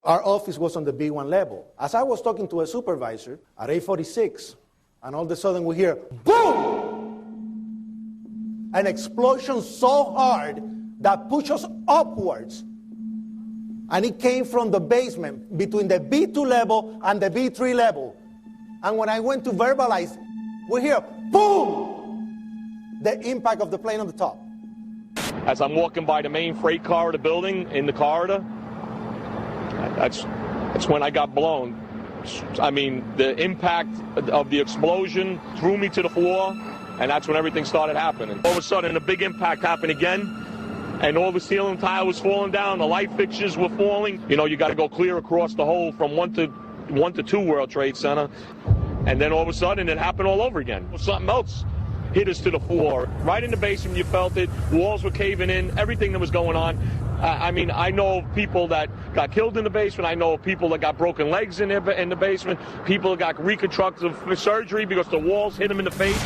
Our office was on the B1 level. As I was talking to a supervisor at 8:46, and all of a sudden we hear, boom! An explosion so hard that pushed us upwards. And it came from the basement between the B2 level and the B3 level. And when I went to verbalize, we hear, boom! The impact of the plane on the top. As I'm walking by the main freight corridor building in the corridor, that's when I got blown. I mean, the impact of the explosion threw me to the floor, and that's when everything started happening. All of a sudden, a big impact happened again, and all the ceiling tile was falling down, the light fixtures were falling. You know, you got to go clear across the whole from 1 to 2 World Trade Center, and then all of a sudden, it happened all over again. Something else hit us to the floor. Right in the basement, you felt it. Walls were caving in, everything that was going on. I mean, I know of people that got killed in the basement. I know of people that got broken legs in the basement. People that got reconstructive surgery because the walls hit them in the face.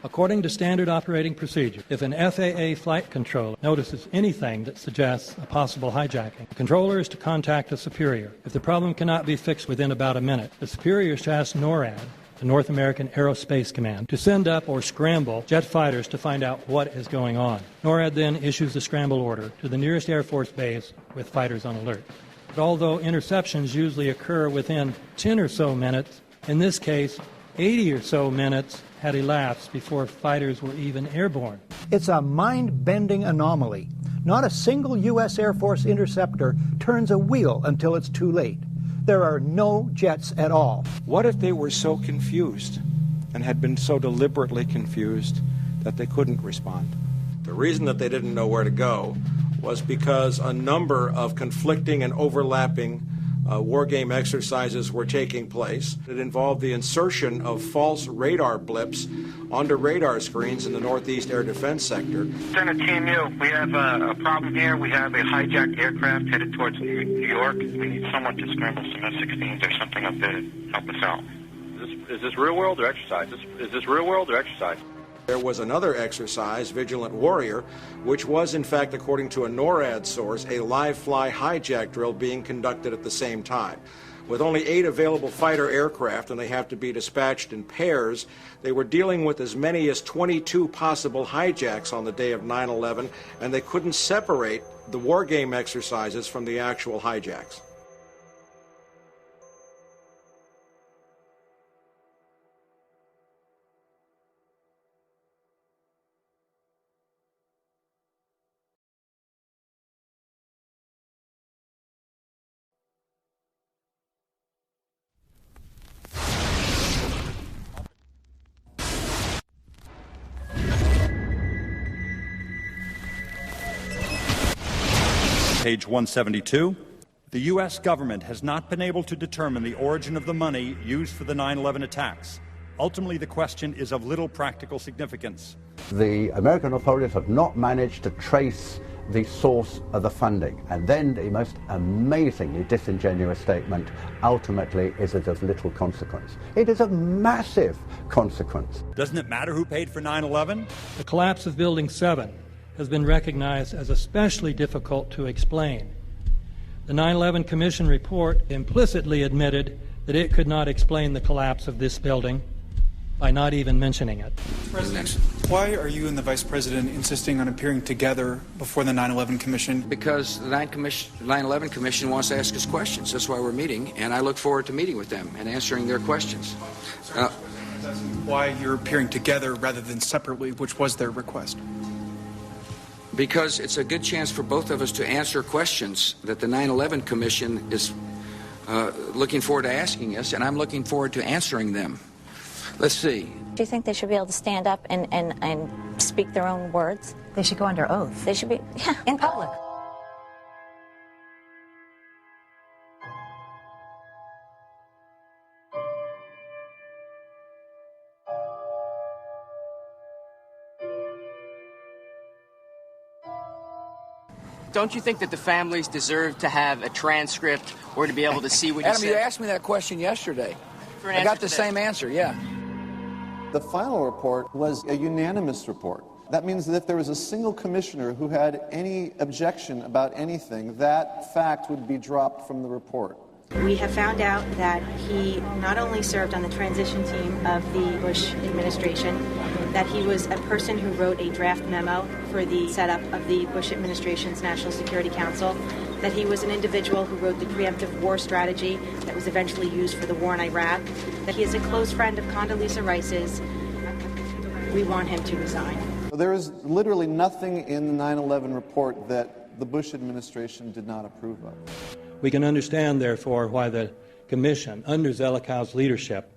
According to standard operating procedure, if an FAA flight controller notices anything that suggests a possible hijacking, the controller is to contact a superior. If the problem cannot be fixed within about a minute, the superior is to ask NORAD, the North American Aerospace Command, to send up or scramble jet fighters to find out what is going on. NORAD then issues the scramble order to the nearest Air Force base with fighters on alert. But although interceptions usually occur within 10 or so minutes, in this case, 80 or so minutes had elapsed before fighters were even airborne. It's a mind-bending anomaly. Not a single U.S. Air Force interceptor turns a wheel until it's too late. There are no jets at all. What if they were so confused and had been so deliberately confused that they couldn't respond? The reason that they didn't know where to go was because a number of conflicting and overlapping war game exercises were taking place. It involved the insertion of false radar blips onto radar screens in the Northeast Air Defense Sector. Center Team U, we have a problem here. We have a hijacked aircraft headed towards New York. We need someone to scramble some F-16s or something up there to help us out. Is this real world or exercise? Is this real world or exercise? There was another exercise, Vigilant Warrior, which was, in fact, according to a NORAD source, a live-fly hijack drill being conducted at the same time. With only 8 available fighter aircraft, and they have to be dispatched in pairs, they were dealing with as many as 22 possible hijacks on the day of 9/11, and they couldn't separate the war game exercises from the actual hijacks. Page 172. The U.S. government has not been able to determine the origin of the money used for the 9/11 attacks. Ultimately, the question is of little practical significance. The American authorities have not managed to trace the source of the funding. And then the most amazingly disingenuous statement, ultimately, is it of little consequence. It is of massive consequence. Doesn't it matter who paid for 9/11? The collapse of Building 7 has been recognized as especially difficult to explain. The 9/11 Commission report implicitly admitted that it could not explain the collapse of this building by not even mentioning it. President, why are you and the Vice President insisting on appearing together before the 9/11 Commission? Because the 9/11 Commission wants to ask us questions. That's why we're meeting, and I look forward to meeting with them and answering their questions. Why you're appearing together rather than separately, which was their request? Because it's a good chance for both of us to answer questions that the 9/11 Commission is looking forward to asking us, and I'm looking forward to answering them. Let's see. Do you think they should be able to stand up and speak their own words? They should go under oath. They should be, yeah, in public. Don't you think that the families deserve to have a transcript or to be able to see what you Adam, said? you asked me that question yesterday. I got the same answer, yeah. The final report was a unanimous report. That means that if there was a single commissioner who had any objection about anything, that fact would be dropped from the report. We have found out that he not only served on the transition team of the Bush administration, that he was a person who wrote a draft memo for the setup of the Bush administration's National Security Council, that he was an individual who wrote the preemptive war strategy that was eventually used for the war in Iraq, that he is a close friend of Condoleezza Rice's. We want him to resign. There is literally nothing in the 9/11 report that the Bush administration did not approve of. We can understand, therefore, why the Commission, under Zelikow's leadership,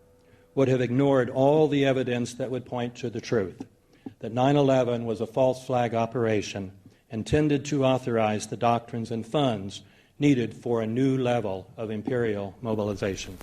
would have ignored all the evidence that would point to the truth, that 9/11 was a false flag operation intended to authorize the doctrines and funds needed for a new level of imperial mobilization.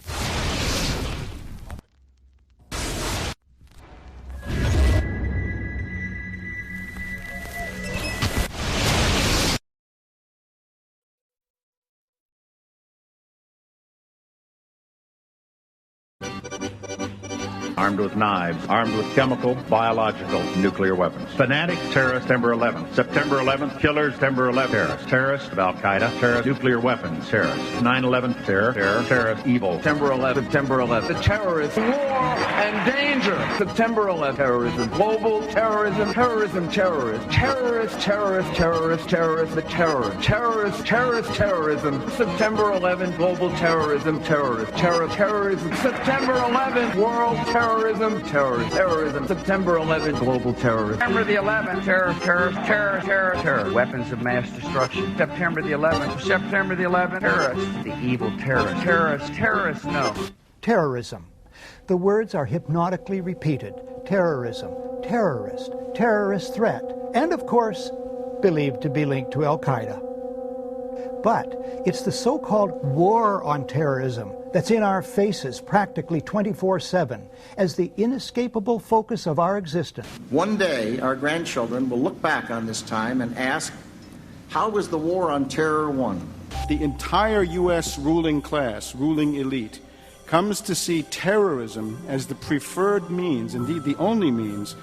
armed with knives, armed with chemical, biological, nuclear weapons. Fanatics, terrorists, September 11th. September 11th, killers, September 11th, terrorists of Al-Qaeda, terrorists, nuclear weapons, terrorists. 9/11, terror, terrorist, evil. September 11th, September 11th. The terrorists, war and danger. September 11th, terrorism, global terrorism, terrorism, terrorists, terrorists, terrorists, terrorists, terrorists, the terror, terrorists, terrorist, terrorism. September 11th, global terrorism, terrorist, terror, terrorism. September 11th, world terrorism, terrorist, terrorism. September 11th, global terrorism. September the 11th, terror, terror, terror, terror, terror. Weapons of mass destruction. September the 11th, September the 11th, terrorists, the evil terrorists, terrorists, terrorists, no. Terrorism. The words are hypnotically repeated. Terrorism, terrorist, terrorist threat, and of course, believed to be linked to Al-Qaeda. But it's the so-called war on terrorism that's in our faces practically 24/7 as the inescapable focus of our existence. One day, our grandchildren will look back on this time and ask, how was the war on terror won? The entire U.S. ruling class, ruling elite, comes to see terrorism as the preferred means, indeed the only means,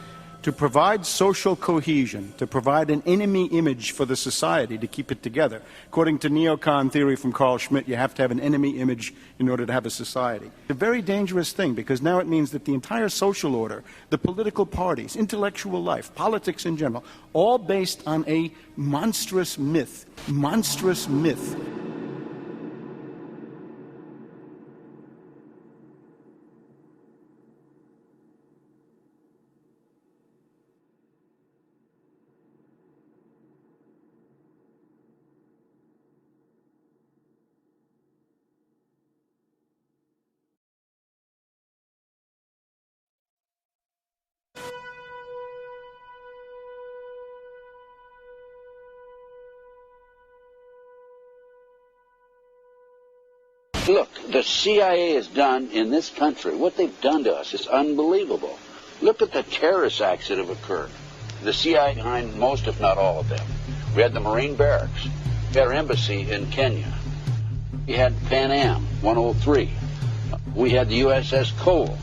to provide social cohesion, to provide an enemy image for the society to keep it together. According to neocon theory from Carl Schmitt, you have to have an enemy image in order to have a society. It's a very dangerous thing because now it means that the entire social order, the political parties, intellectual life, politics in general, all based on a monstrous myth. Monstrous myth. Look, the CIA has done in this country, what they've done to us is unbelievable. Look at the terrorist acts that have occurred. The CIA behind most, if not all of them. We had the Marine barracks. We had our embassy in Kenya. We had Pan Am 103. We had the USS Cole.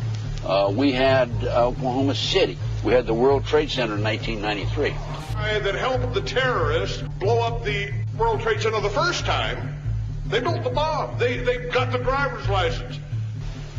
We had Oklahoma City. We had the World Trade Center in 1993. That helped the terrorists blow up the World Trade Center the first time. They built the bomb. They got the driver's license.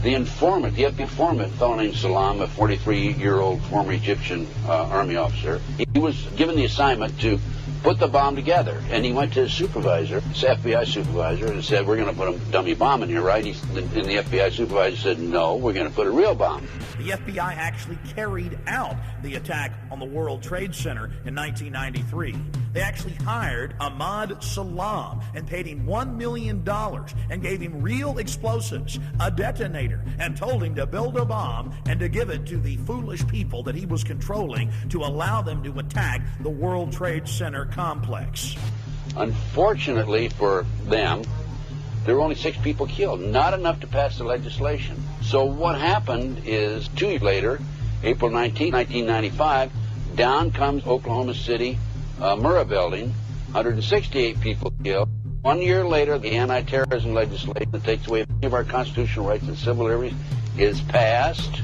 The informant, the FBI informant, a fellow named Salam, a 43-year-old former Egyptian army officer, he was given the assignment to put the bomb together. And he went to his supervisor, his FBI supervisor, and said, we're going to put a dummy bomb in here, right? And the FBI supervisor said, no, we're going to put a real bomb. The FBI actually carried out the attack on the World Trade Center in 1993. They actually hired Ahmad Salam and paid him $1 million and gave him real explosives, a detonator, and told him to build a bomb and to give it to the foolish people that he was controlling to allow them to attack the World Trade Center complex. Unfortunately for them, there were only 6 people killed, not enough to pass the legislation. So what happened is 2 years later, April 19, 1995, down comes Oklahoma City Murrah building, 168 people killed. 1 year later, the anti-terrorism legislation that takes away many of our constitutional rights and civil liberties is passed.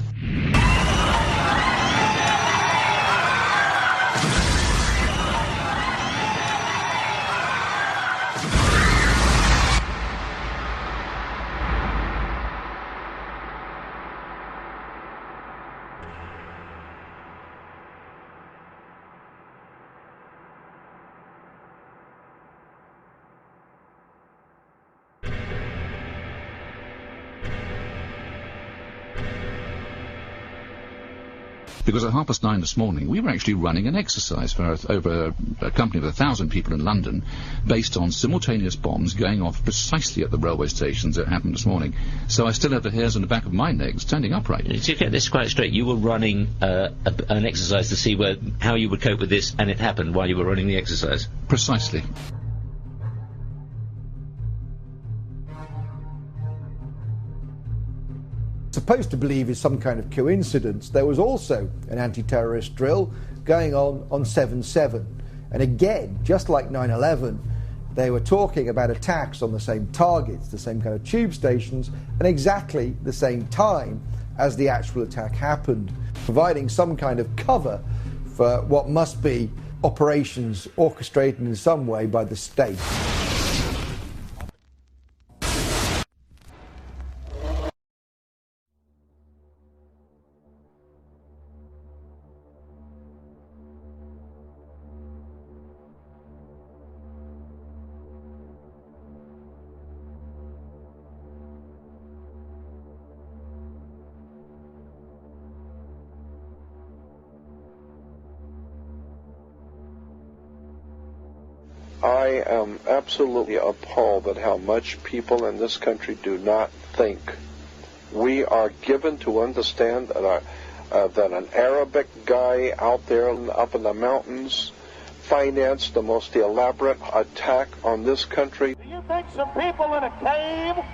Because at 9:30 this morning, we were actually running an exercise for over a company of 1,000 people in London, based on simultaneous bombs going off precisely at the railway stations that happened this morning. So I still have the hairs on the back of my neck standing upright. To get this quite straight, you were running an exercise to see how you would cope with this, and it happened while you were running the exercise? Precisely. Supposed to believe is some kind of coincidence, there was also an anti-terrorist drill going on 7/7. And again, just like 9/11, they were talking about attacks on the same targets, the same kind of tube stations, and exactly the same time. as the actual attack happened, providing some kind of cover for what must be operations orchestrated in some way by the state. I am absolutely appalled at how much people in this country do not think. We are given to understand that, that an Arabic guy out there up in the mountains financed the most elaborate attack on this country. Do you think some people in a cave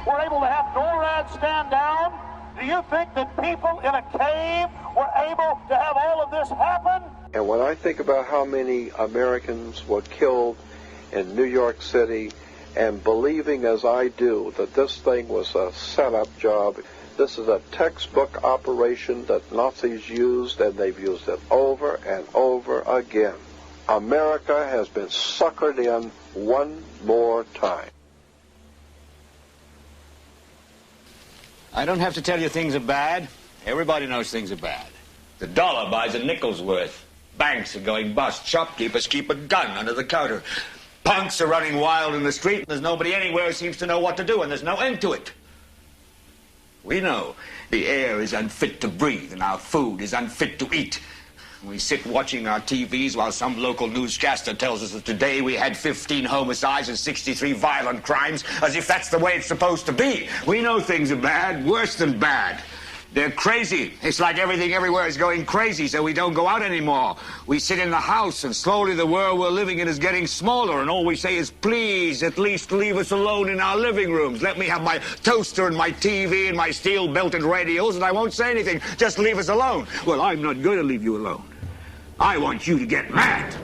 were able to have NORAD stand down? Do you think that people in a cave were able to have all of this happen? And when I think about how many Americans were killed in New York City, and believing as I do that this thing was a setup job, this is a textbook operation that Nazis used, and they've used it over and over again. America has been suckered in one more time. I don't have to tell you things are bad. Everybody knows things are bad. The dollar buys a nickel's worth. Banks are going bust. Shopkeepers keep a gun under the counter. Punks are running wild in the street. There's nobody anywhere who seems to know what to do, and there's no end to it. We know the air is unfit to breathe, and our food is unfit to eat. We sit watching our TVs while some local newscaster tells us that today we had 15 homicides and 63 violent crimes, as if that's the way it's supposed to be. We know things are bad, worse than bad. They're crazy. It's like everything everywhere is going crazy, so we don't go out anymore. We sit in the house, and slowly the world we're living in is getting smaller, and all we say is, please, at least leave us alone in our living rooms. Let me have my toaster and my TV and my steel-belted radios, and I won't say anything. Just leave us alone. Well, I'm not going to leave you alone. I want you to get mad.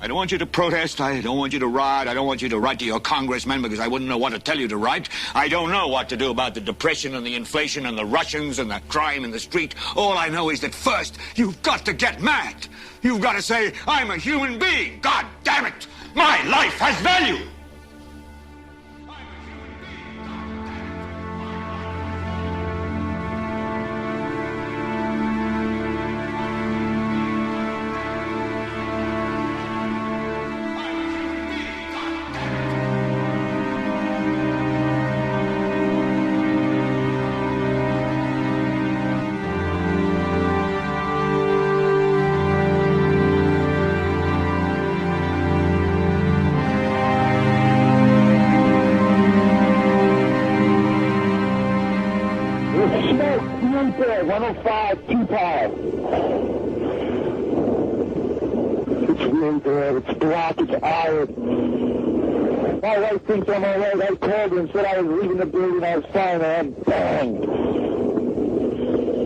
I don't want you to protest. I don't want you to riot. I don't want you to write to your congressman because I wouldn't know what to tell you to write. I don't know what to do about the depression and the inflation and the Russians and the crime in the street. All I know is that first, you've got to get mad. You've got to say, I'm a human being. God damn it. My life has value. My wife thinks I'm all right. I called her and said I was leaving the building. I was fine, and bang.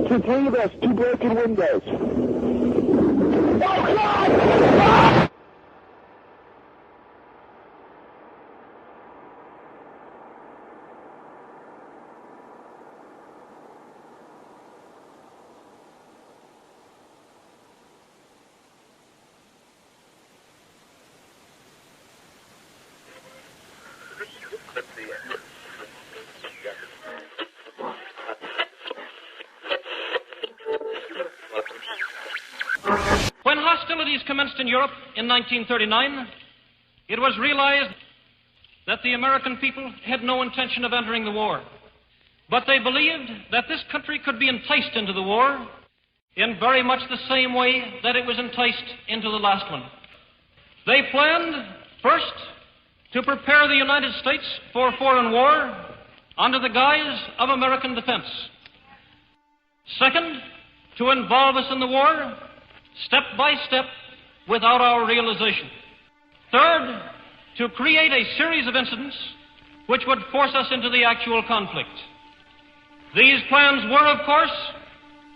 2 3 of us, 2 broken windows. Oh, God! Ah! When hostilities commenced in Europe in 1939, it was realized that the American people had no intention of entering the war. But they believed that this country could be enticed into the war in very much the same way that it was enticed into the last one. They planned, first, to prepare the United States for foreign war under the guise of American defense. Second, to involve us in the war step by step without our realization. Third, to create a series of incidents which would force us into the actual conflict. These plans were, of course,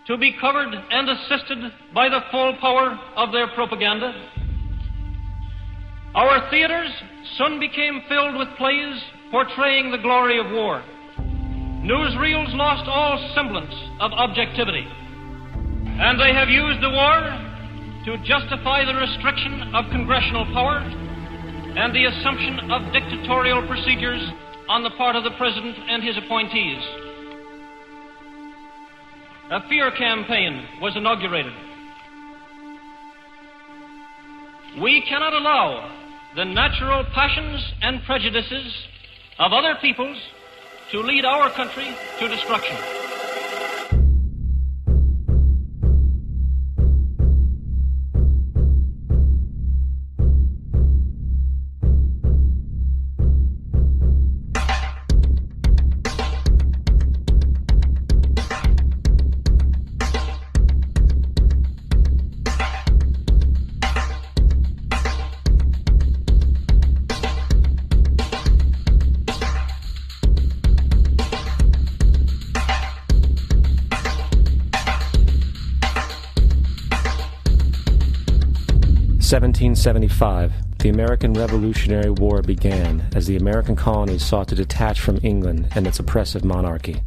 to be covered and assisted by the full power of their propaganda. Our theaters soon became filled with plays portraying the glory of war. newsreels lost all semblance of objectivity, and they have used the war to justify the restriction of congressional power and the assumption of dictatorial procedures on the part of the President and his appointees. A fear campaign was inaugurated. We cannot allow the natural passions and prejudices of other peoples to lead our country to destruction. In 1775, the American Revolutionary War began as the American colonies sought to detach from England and its oppressive monarchy.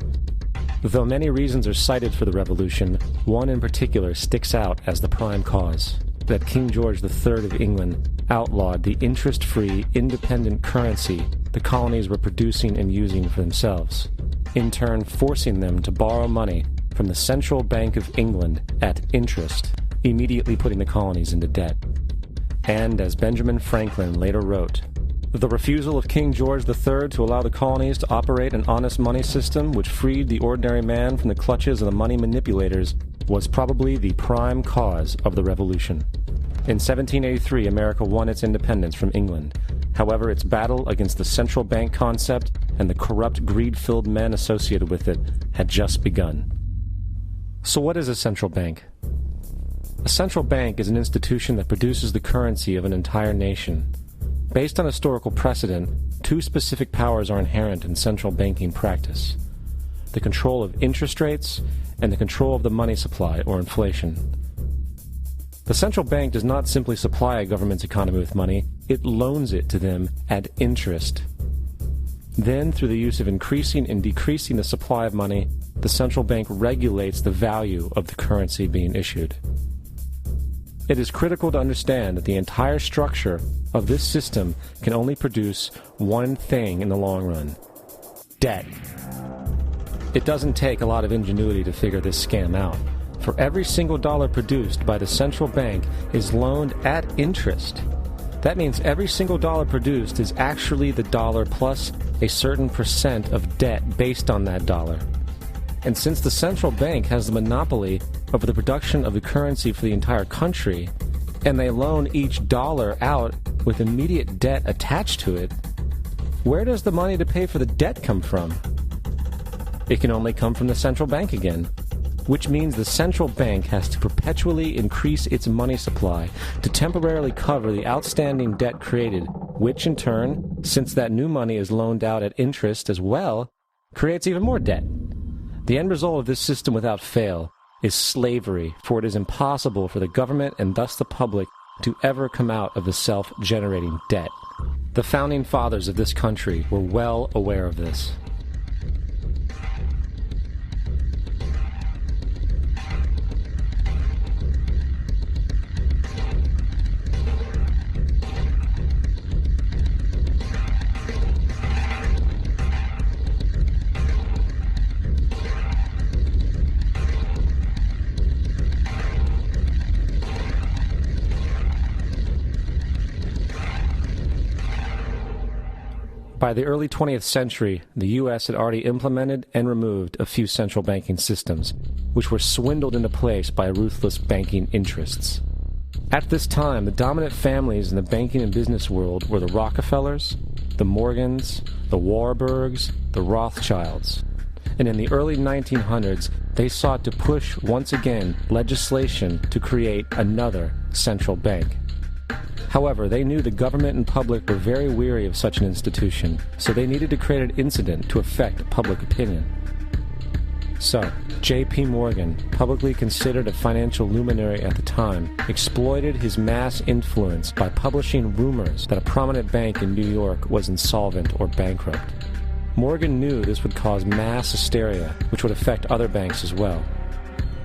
Though many reasons are cited for the revolution, one in particular sticks out as the prime cause: that King George III of England outlawed the interest-free, independent currency the colonies were producing and using for themselves, in turn forcing them to borrow money from the Central Bank of England at interest, immediately putting the colonies into debt. And, as Benjamin Franklin later wrote, the refusal of King George III to allow the colonies to operate an honest money system which freed the ordinary man from the clutches of the money manipulators was probably the prime cause of the revolution. In 1783, America won its independence from England. However, its battle against the central bank concept and the corrupt, greed-filled men associated with it had just begun. So what is a central bank? A central bank is an institution that produces the currency of an entire nation. Based on historical precedent, two specific powers are inherent in central banking practice: the control of interest rates and the control of the money supply, or inflation. The central bank does not simply supply a government's economy with money, it loans it to them at interest. Then, through the use of increasing and decreasing the supply of money, the central bank regulates the value of the currency being issued. It is critical to understand that the entire structure of this system can only produce one thing in the long run: debt. It doesn't take a lot of ingenuity to figure this scam out. For every single dollar produced by the central bank is loaned at interest. That means every single dollar produced is actually the dollar plus a certain percent of debt based on that dollar. And since the central bank has the monopoly over the production of the currency for the entire country, and they loan each dollar out with immediate debt attached to it, where does the money to pay for the debt come from? It can only come from the central bank again, which means the central bank has to perpetually increase its money supply to temporarily cover the outstanding debt created, which in turn, since that new money is loaned out at interest as well, creates even more debt. The end result of this system without fail is slavery, for it is impossible for the government and thus the public to ever come out of the self-generating debt. The founding fathers of this country were well aware of this. By the early 20th century, the U.S. had already implemented and removed a few central banking systems, which were swindled into place by ruthless banking interests. At this time, the dominant families in the banking and business world were the Rockefellers, the Morgans, the Warburgs, the Rothschilds. And in the early 1900s, they sought to push, once again, legislation to create another central bank. However, they knew the government and public were very weary of such an institution, so they needed to create an incident to affect public opinion. So, J.P. Morgan, publicly considered a financial luminary at the time, exploited his mass influence by publishing rumors that a prominent bank in New York was insolvent or bankrupt. Morgan knew this would cause mass hysteria, which would affect other banks as well.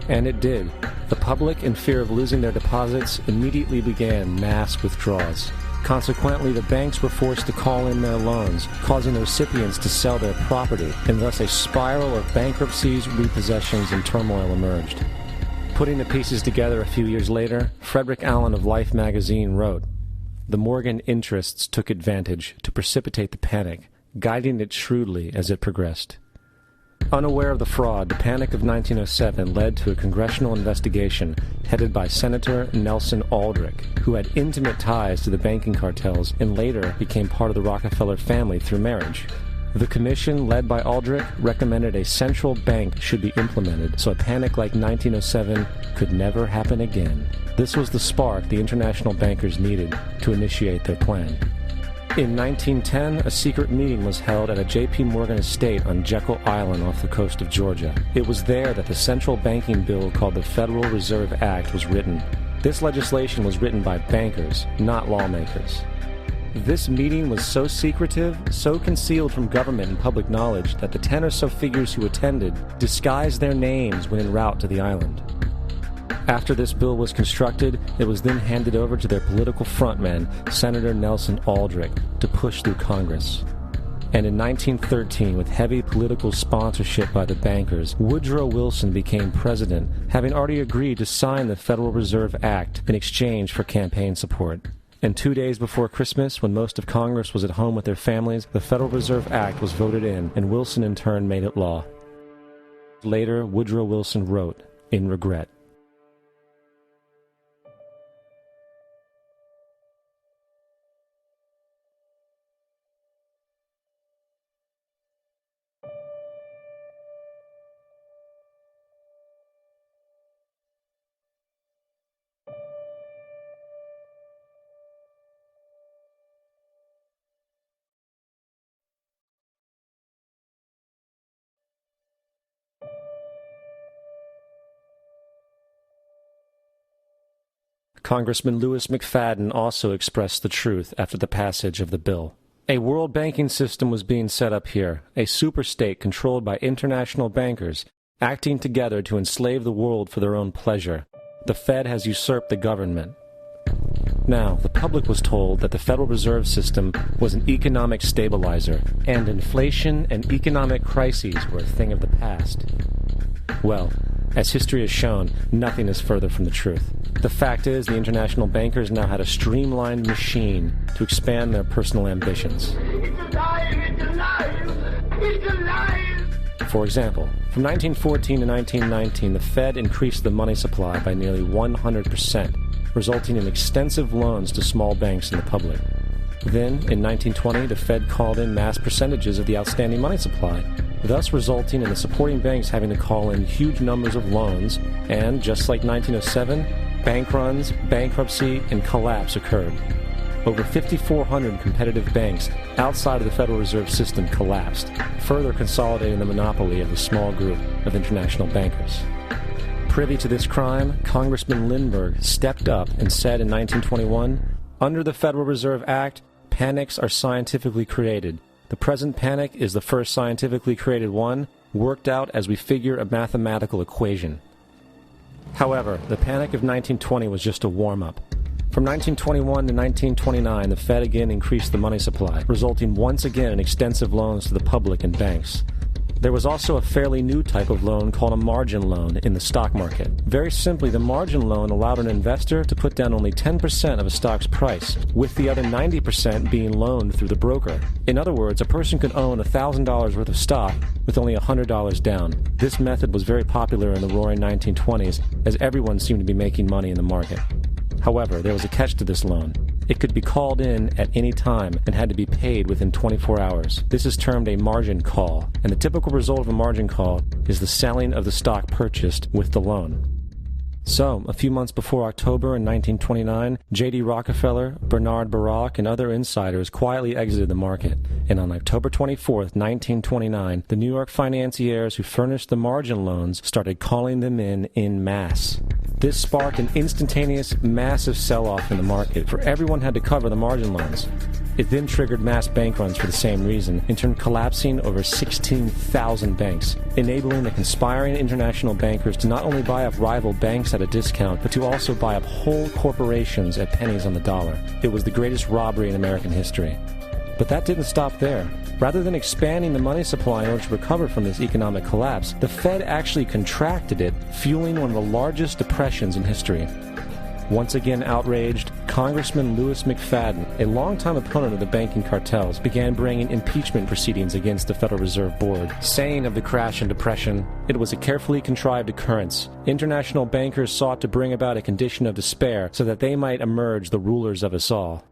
And it did. The public, in fear of losing their deposits, immediately began mass withdrawals. Consequently, the banks were forced to call in their loans, causing the recipients to sell their property, and thus a spiral of bankruptcies, repossessions, and turmoil emerged. Putting the pieces together a few years later, Frederick Allen of Life magazine wrote, "The Morgan interests took advantage to precipitate the panic, guiding it shrewdly as it progressed." Unaware of the fraud, the Panic of 1907 led to a congressional investigation headed by Senator Nelson Aldrich, who had intimate ties to the banking cartels and later became part of the Rockefeller family through marriage. The commission, led by Aldrich, recommended a central bank should be implemented so a panic like 1907 could never happen again. This was the spark the international bankers needed to initiate their plan. In 1910, a secret meeting was held at a J.P. Morgan estate on Jekyll Island off the coast of Georgia. It was there that the central banking bill called the Federal Reserve Act was written. This legislation was written by bankers, not lawmakers. This meeting was so secretive, so concealed from government and public knowledge that the 10 or so figures who attended disguised their names when en route to the island. After this bill was constructed, it was then handed over to their political frontman, Senator Nelson Aldrich, to push through Congress. And in 1913, with heavy political sponsorship by the bankers, Woodrow Wilson became president, having already agreed to sign the Federal Reserve Act in exchange for campaign support. And 2 days before Christmas, when most of Congress was at home with their families, the Federal Reserve Act was voted in, and Wilson in turn made it law. Later, Woodrow Wilson wrote, in regret, Congressman Louis McFadden also expressed the truth after the passage of the bill. A world banking system was being set up here, a superstate controlled by international bankers, acting together to enslave the world for their own pleasure. The Fed has usurped the government. Now, the public was told that the Federal Reserve System was an economic stabilizer, and inflation and economic crises were a thing of the past. Well, as history has shown, nothing is further from the truth. The fact is, the international bankers now had a streamlined machine to expand their personal ambitions. It's alive! It's alive! It's alive! For example, from 1914 to 1919, the Fed increased the money supply by nearly 100%, resulting in extensive loans to small banks and the public. Then, in 1920, the Fed called in mass percentages of the outstanding money supply, thus resulting in the supporting banks having to call in huge numbers of loans, and, just like 1907, bank runs, bankruptcy, and collapse occurred. Over 5,400 competitive banks outside of the Federal Reserve System collapsed, further consolidating the monopoly of the small group of international bankers. Privy to this crime, Congressman Lindbergh stepped up and said in 1921, "Under the Federal Reserve Act, panics are scientifically created. The present panic is the first scientifically created one, worked out as we figure a mathematical equation." However, the Panic of 1920 was just a warm-up. From 1921 to 1929, the Fed again increased the money supply, resulting once again in extensive loans to the public and banks. There was also a fairly new type of loan called a margin loan in the stock market. Very simply, the margin loan allowed an investor to put down only 10% of a stock's price, with the other 90% being loaned through the broker. In other words, a person could own $1,000 worth of stock with only $100 down. This method was very popular in the roaring 1920s, as everyone seemed to be making money in the market. However, there was a catch to this loan. It could be called in at any time and had to be paid within 24 hours. This is termed a margin call, and the typical result of a margin call is the selling of the stock purchased with the loan. So, a few months before October in 1929, J.D. Rockefeller, Bernard Baruch, and other insiders quietly exited the market, and on October 24, 1929, the New York financiers who furnished the margin loans started calling them in masse. This sparked an instantaneous, massive sell-off in the market, for everyone had to cover the margin loans. It then triggered mass bank runs for the same reason, in turn collapsing over 16,000 banks, enabling the conspiring international bankers to not only buy up rival banks at a discount, but to also buy up whole corporations at pennies on the dollar. It was the greatest robbery in American history. But that didn't stop there. Rather than expanding the money supply in order to recover from this economic collapse, the Fed actually contracted it, fueling one of the largest depressions in history. Once again outraged, Congressman Louis McFadden, a longtime opponent of the banking cartels, began bringing impeachment proceedings against the Federal Reserve Board, saying of the crash and depression, it was a carefully contrived occurrence. International bankers sought to bring about a condition of despair so that they might emerge the rulers of us all.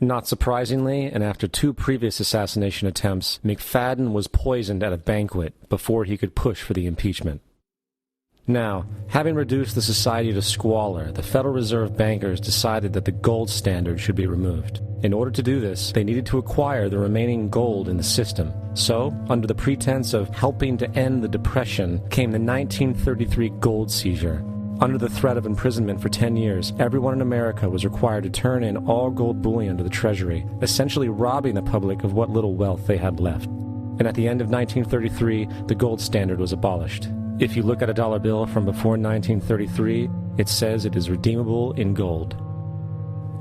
Not surprisingly, and after 2 previous assassination attempts, McFadden was poisoned at a banquet before he could push for the impeachment. Now, having reduced the society to squalor, the Federal Reserve bankers decided that the gold standard should be removed. In order to do this, they needed to acquire the remaining gold in the system. So, under the pretense of helping to end the Depression, came the 1933 gold seizure. Under the threat of imprisonment for 10 years, everyone in America was required to turn in all gold bullion to the Treasury, essentially robbing the public of what little wealth they had left. And at the end of 1933, the gold standard was abolished. If you look at a dollar bill from before 1933, it says it is redeemable in gold.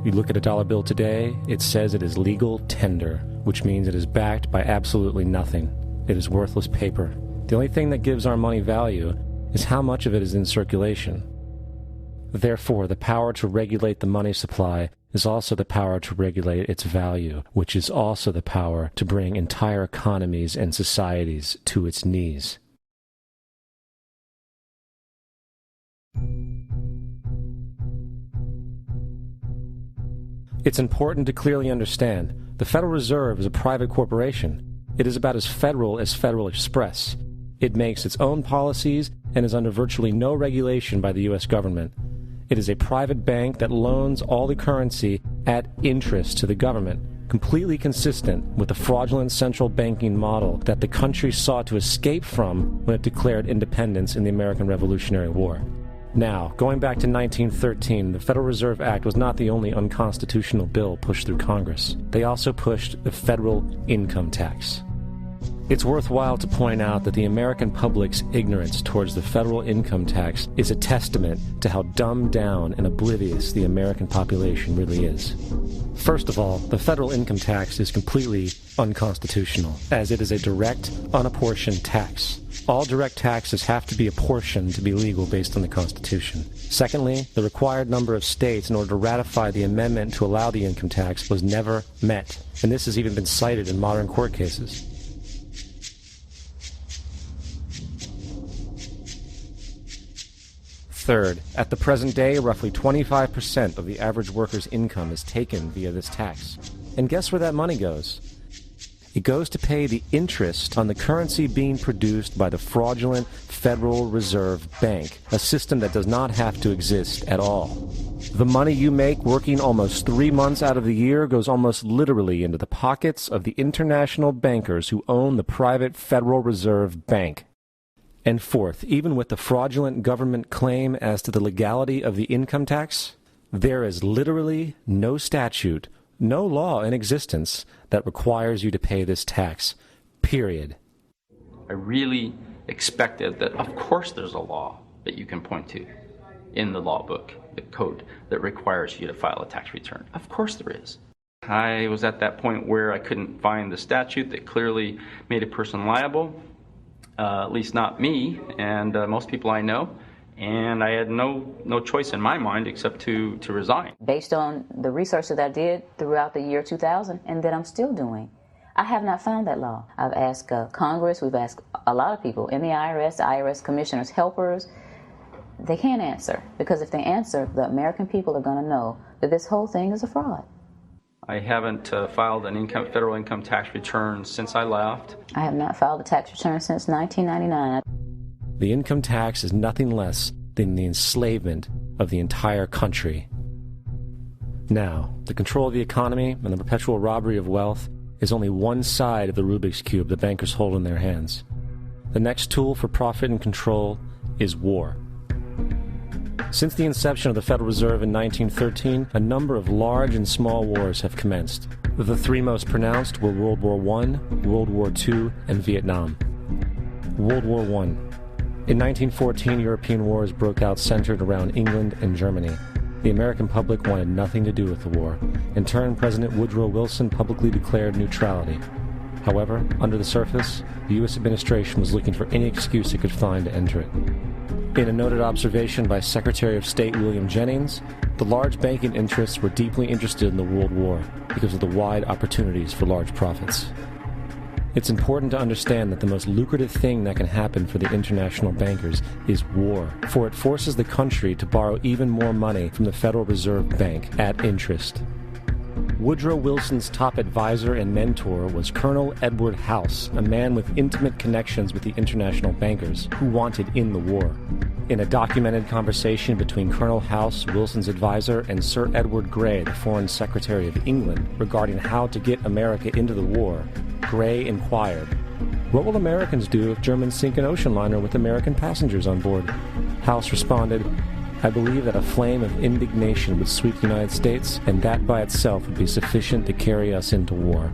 You look at a dollar bill today, it says it is legal tender, which means it is backed by absolutely nothing. It is worthless paper. The only thing that gives our money value is how much of it is in circulation. Therefore, the power to regulate the money supply is also the power to regulate its value, which is also the power to bring entire economies and societies to its knees. It's important to clearly understand, the Federal Reserve is a private corporation. It is about as Federal Express. It makes its own policies and is under virtually no regulation by the U.S. government. It is a private bank that loans all the currency at interest to the government, completely consistent with the fraudulent central banking model that the country sought to escape from when it declared independence in the American Revolutionary War. Now, going back to 1913, the Federal Reserve Act was not the only unconstitutional bill pushed through Congress. They also pushed the federal income tax. It's worthwhile to point out that the American public's ignorance towards the federal income tax is a testament to how dumbed down and oblivious the American population really is. First of all, the federal income tax is completely unconstitutional, as it is a direct, unapportioned tax. All direct taxes have to be apportioned to be legal based on the Constitution. Secondly, the required number of states in order to ratify the amendment to allow the income tax was never met, and this has even been cited in modern court cases. Third, at the present day, roughly 25% of the average worker's income is taken via this tax. And guess where that money goes? It goes to pay the interest on the currency being produced by the fraudulent Federal Reserve Bank, a system that does not have to exist at all. The money you make working almost 3 months out of the year goes almost literally into the pockets of the international bankers who own the private Federal Reserve Bank. And fourth, even with the fraudulent government claim as to the legality of the income tax, there is literally no statute, no law in existence that requires you to pay this tax, period. I really expected that, of course there's a law that you can point to in the law book, the code, that requires you to file a tax return. Of course there is. I was at that point where I couldn't find the statute that clearly made a person liable. At least not me, and most people I know, and I had no choice in my mind except to resign. Based on the research that I did throughout the year 2000, and that I'm still doing, I have not found that law. I've asked Congress, we've asked a lot of people in the IRS commissioners, helpers. They can't answer, because if they answer, the American people are going to know that this whole thing is a fraud. I haven't filed an federal income tax return since I left. I have not filed a tax return since 1999. The income tax is nothing less than the enslavement of the entire country. Now, the control of the economy and the perpetual robbery of wealth is only one side of the Rubik's Cube the bankers hold in their hands. The next tool for profit and control is war. Since the inception of the Federal Reserve in 1913, a number of large and small wars have commenced. The three most pronounced were World War I, World War II, and Vietnam. World War I. In 1914, European wars broke out centered around England and Germany. The American public wanted nothing to do with the war. In turn, President Woodrow Wilson publicly declared neutrality. However, under the surface, the U.S. administration was looking for any excuse it could find to enter it. In a noted observation by Secretary of State William Jennings, the large banking interests were deeply interested in the World War because of the wide opportunities for large profits. It's important to understand that the most lucrative thing that can happen for the international bankers is war, for it forces the country to borrow even more money from the Federal Reserve Bank at interest. Woodrow Wilson's top advisor and mentor was Colonel Edward House, a man with intimate connections with the international bankers who wanted in the war. In a documented conversation between Colonel House, Wilson's advisor, and Sir Edward Grey, the Foreign Secretary of England, regarding how to get America into the war, Grey inquired, "What will Americans do if Germans sink an ocean liner with American passengers on board?" House responded, "I believe that a flame of indignation would sweep the United States, and that by itself would be sufficient to carry us into war."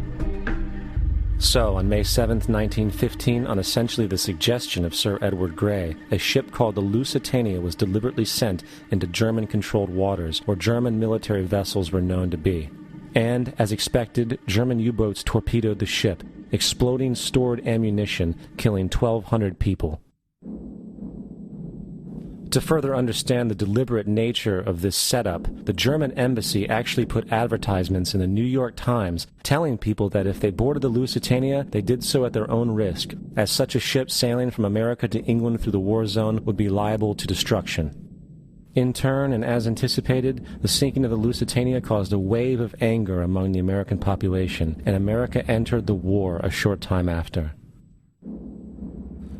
So, on May 7, 1915, on essentially the suggestion of Sir Edward Grey, a ship called the Lusitania was deliberately sent into German-controlled waters, where German military vessels were known to be. And, as expected, German U-boats torpedoed the ship, exploding stored ammunition, killing 1,200 people. To further understand the deliberate nature of this setup, the German embassy actually put advertisements in the New York Times telling people that if they boarded the Lusitania, they did so at their own risk, as such a ship sailing from America to England through the war zone would be liable to destruction. In turn, and as anticipated, the sinking of the Lusitania caused a wave of anger among the American population, and America entered the war a short time after.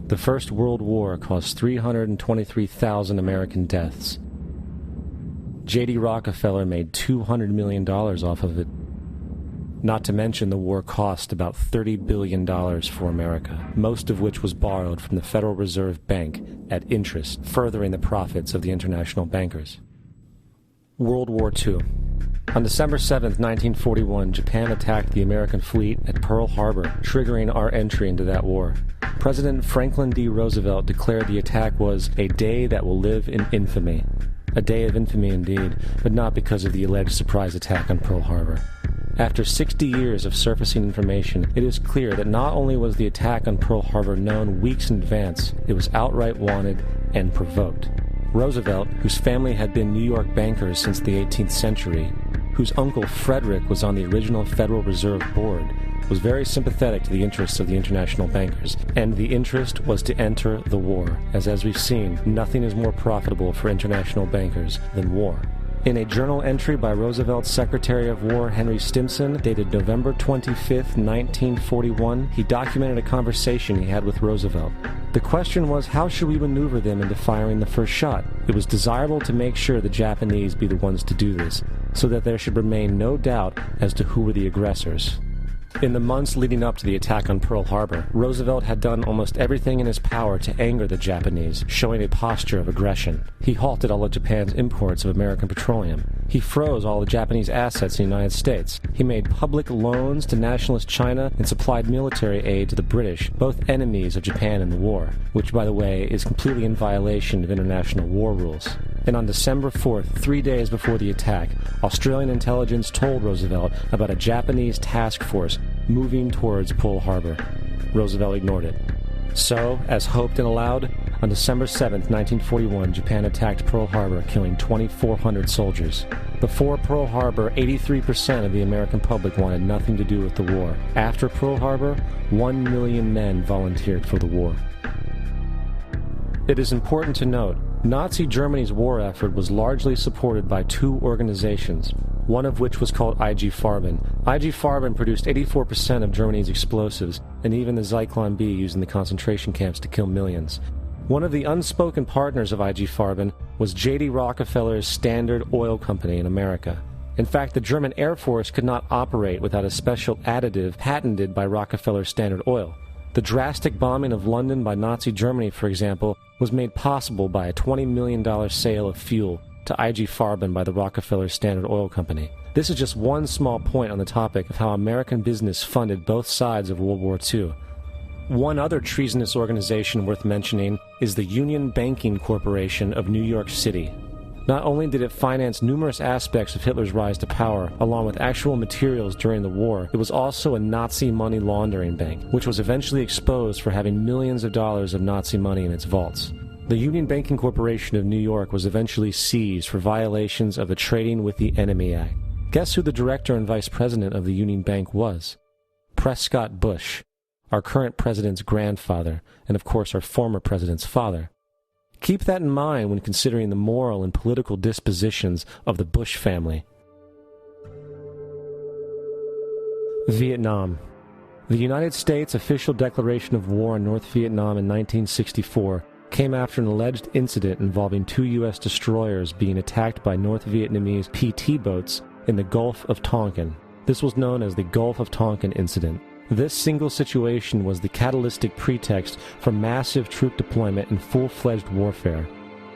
The First World War caused 323,000 American deaths. J.D. Rockefeller made $200 million off of it. Not to mention the war cost about $30 billion for America, most of which was borrowed from the Federal Reserve Bank at interest, furthering the profits of the international bankers. World War II. On December 7, 1941, Japan attacked the American fleet at Pearl Harbor, triggering our entry into that war. President Franklin D. Roosevelt declared the attack was a day that will live in infamy. A day of infamy indeed, but not because of the alleged surprise attack on Pearl Harbor. After 60 years of surfacing information, it is clear that not only was the attack on Pearl Harbor known weeks in advance, it was outright wanted and provoked. Roosevelt, whose family had been New York bankers since the 18th century, whose uncle Frederick was on the original Federal Reserve Board, was very sympathetic to the interests of the international bankers, and the interest was to enter the war, as we've seen, nothing is more profitable for international bankers than war. In a journal entry by Roosevelt's Secretary of War Henry Stimson, dated November 25, 1941, he documented a conversation he had with Roosevelt. The question was, how should we maneuver them into firing the first shot? It was desirable to make sure the Japanese be the ones to do this, so that there should remain no doubt as to who were the aggressors. In the months leading up to the attack on Pearl Harbor, Roosevelt had done almost everything in his power to anger the Japanese, showing a posture of aggression. He halted all of Japan's imports of American petroleum. He froze all the Japanese assets in the United States. He made public loans to nationalist China and supplied military aid to the British, both enemies of Japan in the war, which, by the way, is completely in violation of international war rules. And on December 4th, 3 days before the attack, Australian intelligence told Roosevelt about a Japanese task force moving towards Pearl Harbor. Roosevelt ignored it. So, as hoped and allowed, on December 7th, 1941, Japan attacked Pearl Harbor, killing 2,400 soldiers. Before Pearl Harbor, 83% of the American public wanted nothing to do with the war. After Pearl Harbor, 1 million men volunteered for the war. It is important to note, Nazi Germany's war effort was largely supported by two organizations, one of which was called IG Farben. IG Farben produced 84% of Germany's explosives, and even the Zyklon B used in the concentration camps to kill millions. One of the unspoken partners of IG Farben was J.D. Rockefeller's Standard Oil Company in America. In fact, the German Air Force could not operate without a special additive patented by Rockefeller's Standard Oil. The drastic bombing of London by Nazi Germany, for example, was made possible by a $20 million sale of fuel, to IG Farben by the Rockefeller Standard Oil Company. This is just one small point on the topic of how American business funded both sides of World War II. One other treasonous organization worth mentioning is the Union Banking Corporation of New York City. Not only did it finance numerous aspects of Hitler's rise to power, along with actual materials during the war, it was also a Nazi money laundering bank, which was eventually exposed for having millions of dollars of Nazi money in its vaults. The Union Banking Corporation of New York was eventually seized for violations of the Trading with the Enemy Act. Guess who the director and vice president of the Union Bank was? Prescott Bush, our current president's grandfather, and of course our former president's father. Keep that in mind when considering the moral and political dispositions of the Bush family. Vietnam. The United States' official declaration of war on North Vietnam in 1964 came after an alleged incident involving 2 U.S. destroyers being attacked by North Vietnamese PT boats in the Gulf of Tonkin. This was known as the Gulf of Tonkin Incident. This single situation was the catalytic pretext for massive troop deployment and full-fledged warfare.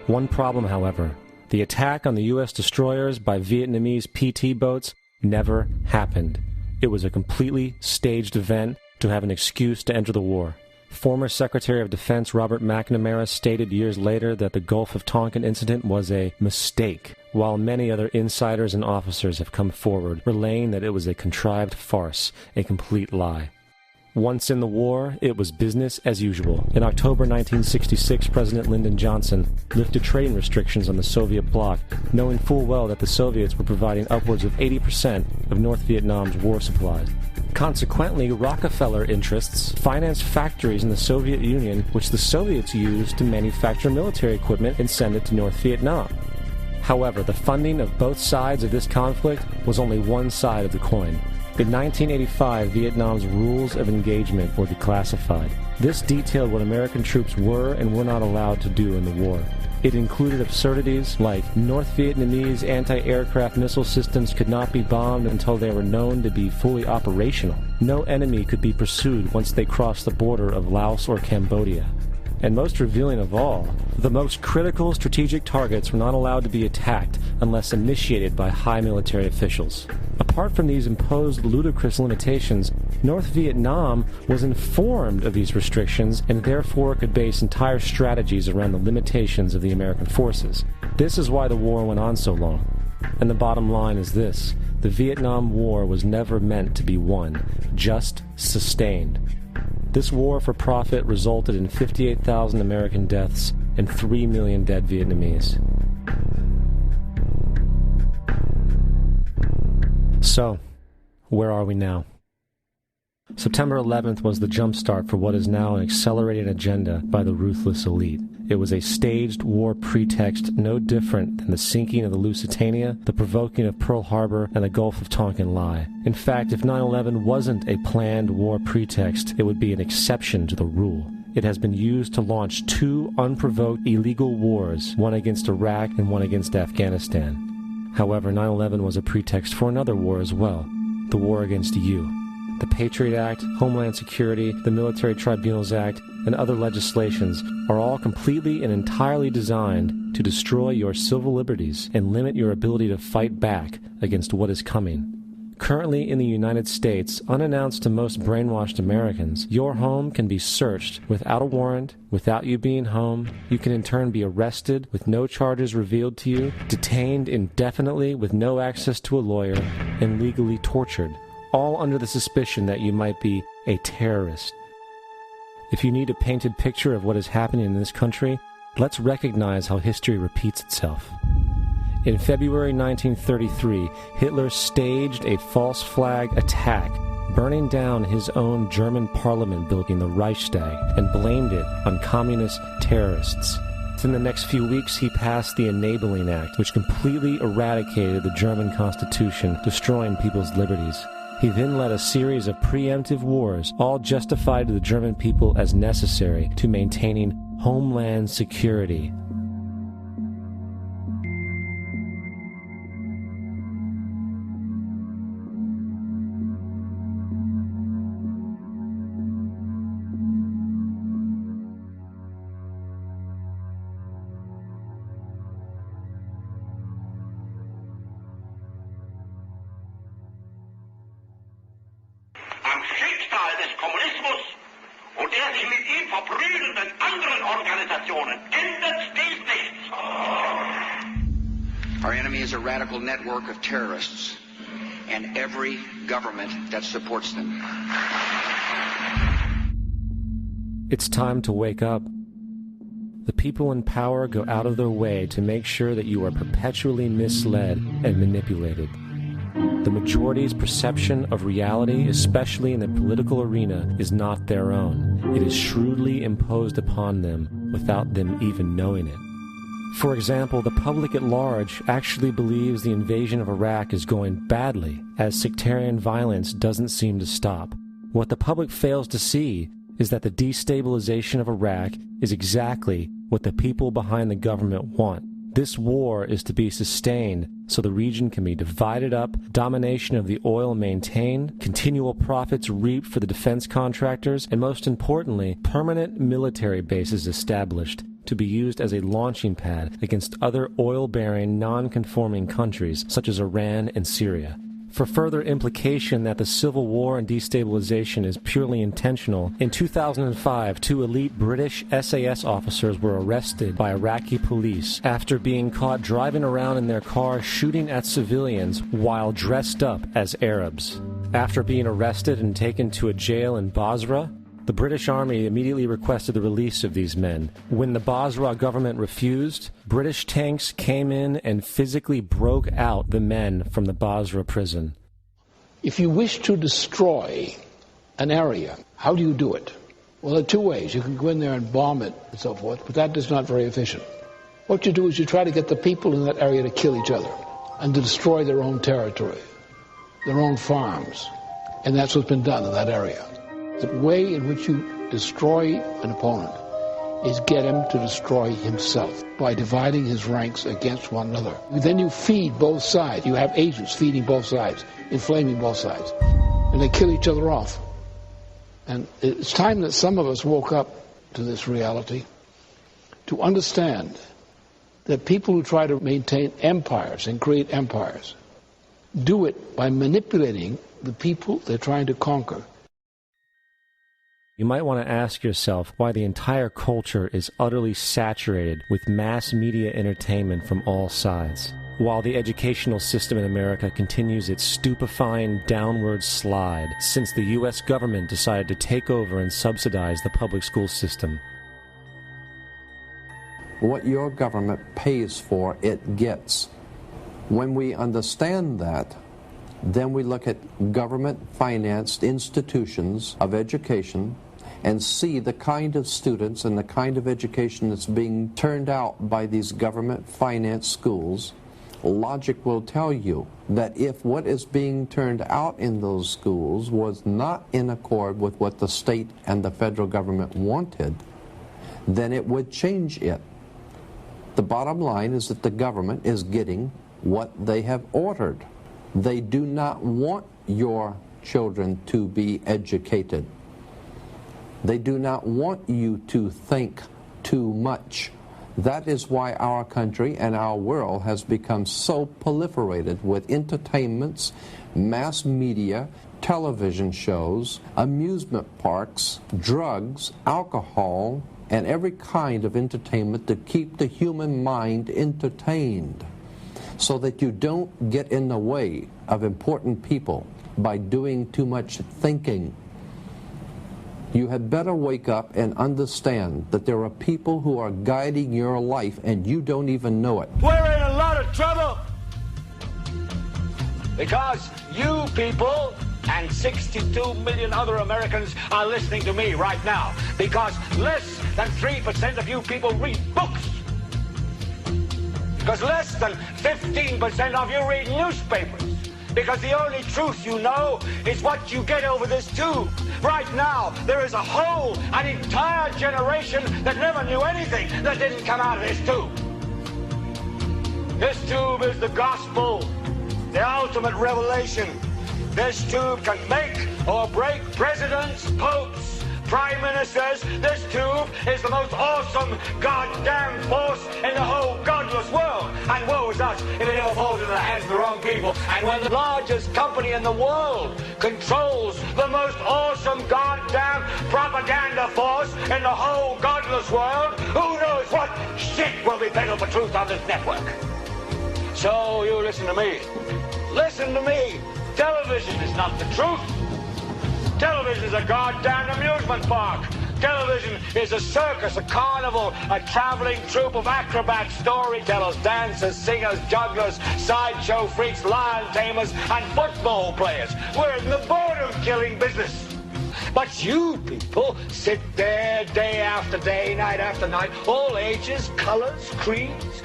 One problem, however, the attack on the U.S. destroyers by Vietnamese PT boats never happened. It was a completely staged event to have an excuse to enter the war. Former Secretary of Defense Robert McNamara stated years later that the Gulf of Tonkin incident was a mistake, while many other insiders and officers have come forward, relaying that it was a contrived farce, a complete lie. Once in the war, it was business as usual. In October 1966, President Lyndon Johnson lifted trading restrictions on the Soviet bloc, knowing full well that the Soviets were providing upwards of 80% of North Vietnam's war supplies. Consequently, Rockefeller interests financed factories in the Soviet Union, which the Soviets used to manufacture military equipment and send it to North Vietnam. However, the funding of both sides of this conflict was only one side of the coin. In 1985, Vietnam's rules of engagement were declassified. This detailed what American troops were and were not allowed to do in the war. It included absurdities like North Vietnamese anti-aircraft missile systems could not be bombed until they were known to be fully operational. No enemy could be pursued once they crossed the border of Laos or Cambodia. And most revealing of all, the most critical strategic targets were not allowed to be attacked unless initiated by high military officials. Apart from these imposed ludicrous limitations, North Vietnam was informed of these restrictions and therefore could base entire strategies around the limitations of the American forces. This is why the war went on so long. And the bottom line is this: the Vietnam War was never meant to be won, just sustained. This war for profit resulted in 58,000 American deaths and 3 million dead Vietnamese. So, where are we now? September 11th was the jumpstart for what is now an accelerated agenda by the ruthless elite. It was a staged war pretext no different than the sinking of the Lusitania, the provoking of Pearl Harbor, and the Gulf of Tonkin lie. In fact, if 9/11 wasn't a planned war pretext, it would be an exception to the rule. It has been used to launch 2 unprovoked illegal wars, one against Iraq and one against Afghanistan. However, 9/11 was a pretext for another war as well, the war against you. The Patriot Act, Homeland Security, the Military Tribunals Act, and other legislations are all completely and entirely designed to destroy your civil liberties and limit your ability to fight back against what is coming. Currently in the United States, unannounced to most brainwashed Americans, your home can be searched without a warrant, without you being home. You can in turn be arrested with no charges revealed to you, detained indefinitely with no access to a lawyer, and legally tortured, all under the suspicion that you might be a terrorist. If you need a painted picture of what is happening in this country, let's recognize how history repeats itself. In February 1933, Hitler staged a false flag attack, burning down his own German parliament building, the Reichstag, and blamed it on communist terrorists. Within the next few weeks, he passed the Enabling Act, which completely eradicated the German Constitution, destroying people's liberties. He then led a series of preemptive wars, all justified to the German people as necessary to maintaining homeland security. Sie verbrüdern mit anderen Organisationen. Ändert dies nicht. Our enemy is a radical network of terrorists and every government that supports them. It's time to wake up. The people in power go out of their way to make sure that you are perpetually misled and manipulated. The majority's perception of reality, especially in the political arena, is not their own. It is shrewdly imposed upon them without them even knowing it. For example, the public at large actually believes the invasion of Iraq is going badly, as sectarian violence doesn't seem to stop. What the public fails to see is that the destabilization of Iraq is exactly what the people behind the government want. This war is to be sustained so the region can be divided up, domination of the oil maintained, continual profits reaped for the defense contractors, and most importantly, permanent military bases established to be used as a launching pad against other oil-bearing, non-conforming countries such as Iran and Syria. For further implication that the civil war and destabilization is purely intentional, in 2005, 2 elite British SAS officers were arrested by Iraqi police after being caught driving around in their car shooting at civilians while dressed up as Arabs. After being arrested and taken to a jail in Basra, the British Army immediately requested the release of these men. When the Basra government refused, British tanks came in and physically broke out the men from the Basra prison. If you wish to destroy an area, how do you do it? Well, there are 2 ways. You can go in there and bomb it and so forth, but that is not very efficient. What you do is you try to get the people in that area to kill each other and to destroy their own territory, their own farms. And that's what's been done in that area. The way in which you destroy an opponent is get him to destroy himself by dividing his ranks against one another. Then you feed both sides. You have agents feeding both sides, inflaming both sides. And they kill each other off. And it's time that some of us woke up to this reality to understand that people who try to maintain empires and create empires do it by manipulating the people they're trying to conquer. You might want to ask yourself why the entire culture is utterly saturated with mass media entertainment from all sides, while the educational system in America continues its stupefying downward slide since the U.S. government decided to take over and subsidize the public school system. What your government pays for, it gets. When we understand that, then we look at government-financed institutions of education and see the kind of students and the kind of education that's being turned out by these government-financed schools. Logic will tell you that if what is being turned out in those schools was not in accord with what the state and the federal government wanted, then it would change it. The bottom line is that the government is getting what they have ordered. They do not want your children to be educated. They do not want you to think too much. That is why our country and our world has become so proliferated with entertainments, mass media, television shows, amusement parks, drugs, alcohol, and every kind of entertainment to keep the human mind entertained, so that you don't get in the way of important people by doing too much thinking. You had better wake up and understand that there are people who are guiding your life and you don't even know it. We're in a lot of trouble because you people and 62 million other Americans are listening to me right now, because less than 3% of you people read books. Because less than 15% of you read newspapers. Because the only truth you know is what you get over this tube. Right now, there is an entire generation that never knew anything that didn't come out of this tube. This tube is the gospel, the ultimate revelation. This tube can make or break presidents, popes, prime ministers. This tube is the most awesome goddamn force in the whole godless world. And woe is us if it ever falls into the hands of the wrong people. people. And when the largest company in the world controls the most awesome goddamn propaganda force in the whole godless world, who knows what shit will be peddled for truth on this network. So you listen to me. Listen to me. Television is not the truth. Television is a goddamn amusement park. Television is a circus, a carnival, a traveling troupe of acrobats, storytellers, dancers, singers, jugglers, sideshow freaks, lion tamers, and football players. We're in the boredom-killing business. But you people sit there day after day, night after night, all ages, colors, creeds.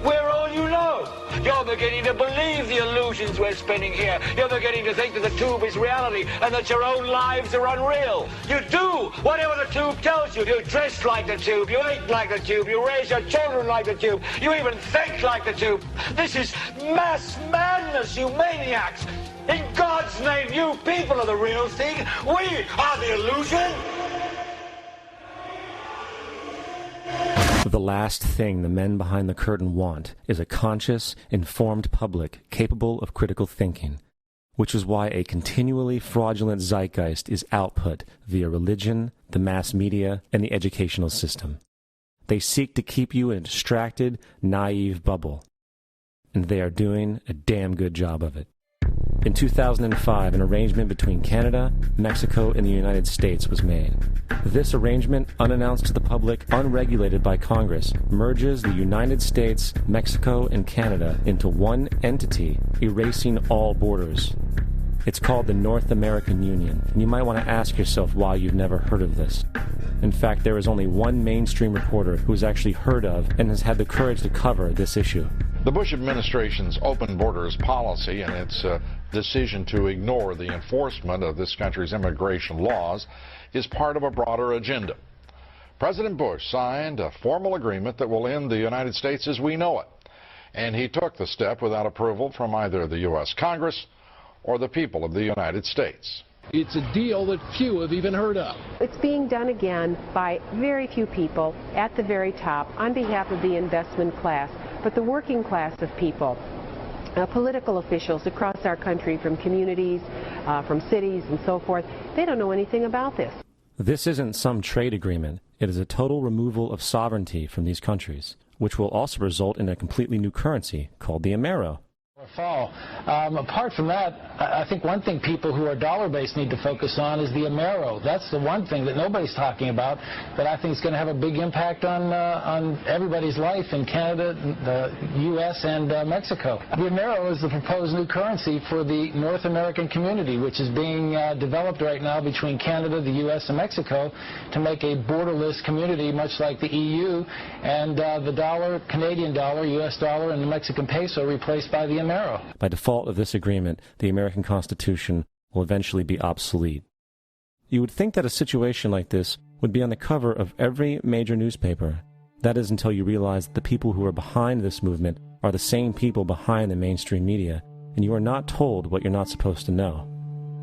We're all you know. You're beginning to believe the illusions we're spinning here. You're beginning to think that the tube is reality and that your own lives are unreal. You do whatever the tube tells you. You dress like the tube. You eat like the tube. You raise your children like the tube. You even think like the tube. This is mass madness, you maniacs. In God's name, you people are the real thing. We are the illusion. The last thing the men behind the curtain want is a conscious, informed public capable of critical thinking, which is why a continually fraudulent zeitgeist is output via religion, the mass media, and the educational system. They seek to keep you in a distracted, naive bubble, and they are doing a damn good job of it. In 2005, an arrangement between Canada, Mexico, and the United States was made. This arrangement, unannounced to the public, unregulated by Congress, merges the United States, Mexico, and Canada into one entity, erasing all borders. It's called the North American Union, and you might want to ask yourself why you've never heard of this. In fact, there is only one mainstream reporter who has actually heard of and has had the courage to cover this issue. The Bush administration's open borders policy and its decision to ignore the enforcement of this country's immigration laws is part of a broader agenda. President Bush signed a formal agreement that will end the United States as we know it, and he took the step without approval from either the U.S. Congress or the people of the United States. It's a deal that few have even heard of. It's being done again by very few people at the very top on behalf of the investment class, but the working class of people, political officials across our country, from communities, from cities and so forth, they don't know anything about this. This isn't some trade agreement. It is a total removal of sovereignty from these countries, which will also result in a completely new currency called the Amero. Fall. Apart from that, I think one thing people who are dollar-based need to focus on is the Amero. That's the one thing that nobody's talking about that I think is going to have a big impact on everybody's life in Canada, the U.S., and Mexico. The Amero is the proposed new currency for the North American community, which is being developed right now between Canada, the U.S., and Mexico to make a borderless community, much like the EU, and the dollar, Canadian dollar, U.S. dollar, and the Mexican peso replaced by the Amero. By default of this agreement, the American Constitution will eventually be obsolete. You would think that a situation like this would be on the cover of every major newspaper. That is until you realize that the people who are behind this movement are the same people behind the mainstream media, and you are not told what you're not supposed to know.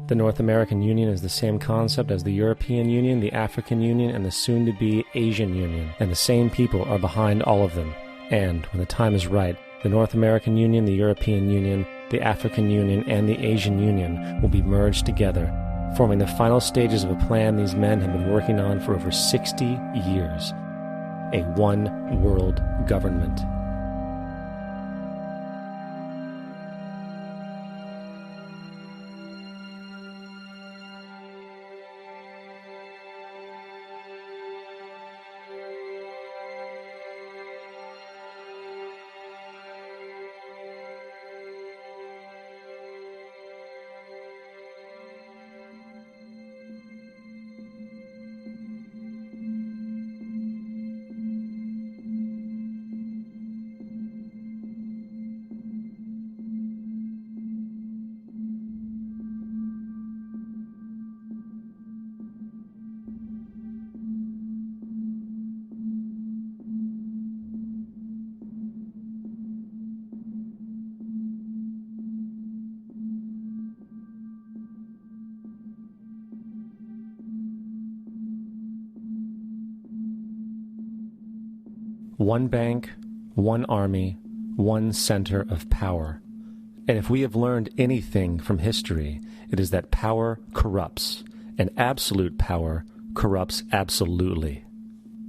The North American Union is the same concept as the European Union, the African Union, and the soon-to-be Asian Union, and the same people are behind all of them. And, when the time is right, the North American Union, the European Union, the African Union, and the Asian Union will be merged together, forming the final stages of a plan these men have been working on for over 60 years. A one-world government. One bank, one army, one center of power. And if we have learned anything from history, it is that power corrupts, and absolute power corrupts absolutely.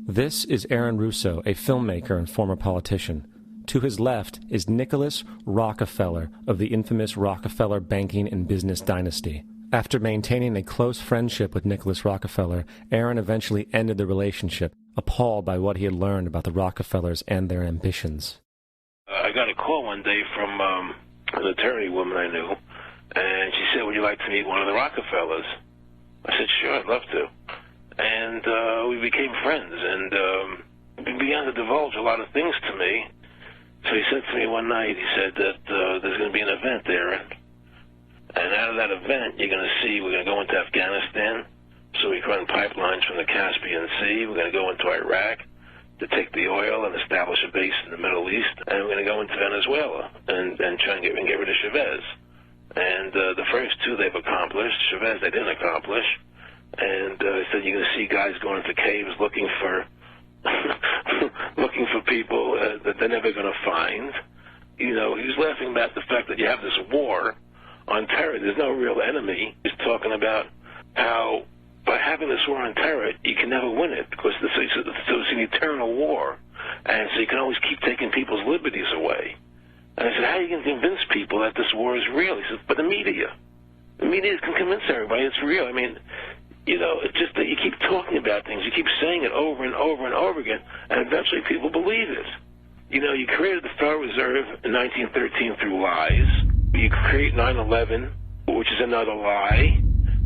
This is Aaron Russo, a filmmaker and former politician. To his left is Nicholas Rockefeller of the infamous Rockefeller banking and business dynasty. After maintaining a close friendship with Nicholas Rockefeller, Aaron eventually ended the relationship, appalled by what he had learned about the Rockefellers and their ambitions. I got a call one day from an attorney woman I knew, and she said, "Would you like to meet one of the Rockefellers?" I said, "Sure, I'd love to." And we became friends, and he began to divulge a lot of things to me. So he said to me one night, he said that there's going to be an event there, and out of that event, you're going to see we're going to go into Afghanistan, so we can run pipelines from the Caspian Sea. We're going to go into Iraq to take the oil and establish a base in the Middle East, and we're going to go into Venezuela and try and get rid of Chavez. And the first two they've accomplished. Chavez they didn't accomplish. And he said you're going to see guys going into caves looking for looking for people that they're never going to find. You know, he was laughing about the fact that you have this war on terror. There's no real enemy. He's talking about how by having this war on terror, you can never win it because it's an eternal war. And so you can always keep taking people's liberties away. And I said, how are you going to convince people that this war is real? He said, but the media. The media can convince everybody it's real. I mean, you know, it's just that you keep talking about things. You keep saying it over and over and over again, and eventually people believe it. You know, you created the Federal Reserve in 1913 through lies. You create 9/11, which is another lie.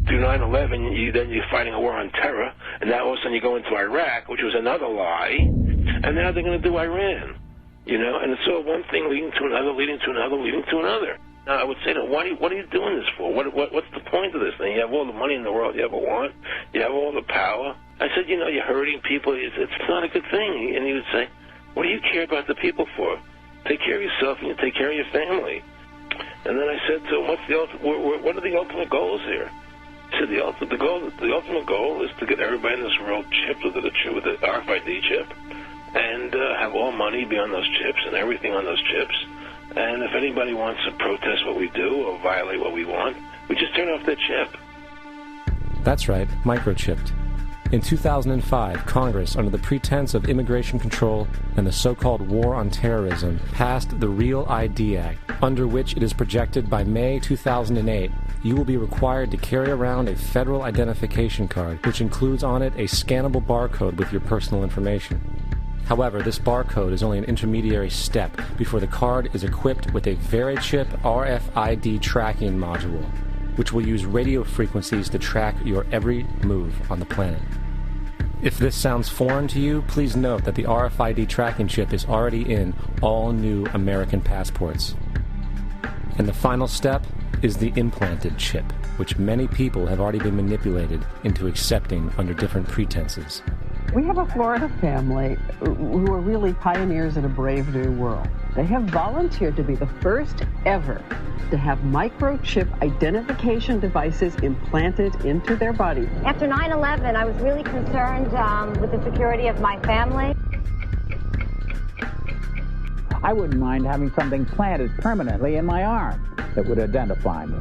Through 9/11, then you're fighting a war on terror, and now all of a sudden you go into Iraq, which was another lie, and now they're going to do Iran. You know, and it's all one thing leading to another, leading to another, leading to another. Now, I would say to them, what are you doing this for? What's the point of this thing? You have all the money in the world you ever want. You have all the power. I said, you know, you're hurting people. It's not a good thing. And he would say, what do you care about the people for? Take care of yourself and you take care of your family. And then I said to him, what are the ultimate goals here? He said, the ultimate goal is to get everybody in this world chipped with the RFID chip and have all money be on those chips and everything on those chips. And if anybody wants to protest what we do or violate what we want, we just turn off their chip. That's right, microchipped. In 2005, Congress, under the pretense of immigration control and the so-called war on terrorism, passed the Real ID Act, under which it is projected by May 2008, you will be required to carry around a federal identification card, which includes on it a scannable barcode with your personal information. However, this barcode is only an intermediary step before the card is equipped with a VeriChip RFID tracking module, which will use radio frequencies to track your every move on the planet. If this sounds foreign to you, please note that the RFID tracking chip is already in all new American passports. And the final step is the implanted chip, which many people have already been manipulated into accepting under different pretenses. We have a Florida family who are really pioneers in a brave new world. They have volunteered to be the first ever to have microchip identification devices implanted into their body. After 9/11, I was really concerned with the security of my family. I wouldn't mind having something planted permanently in my arm that would identify me.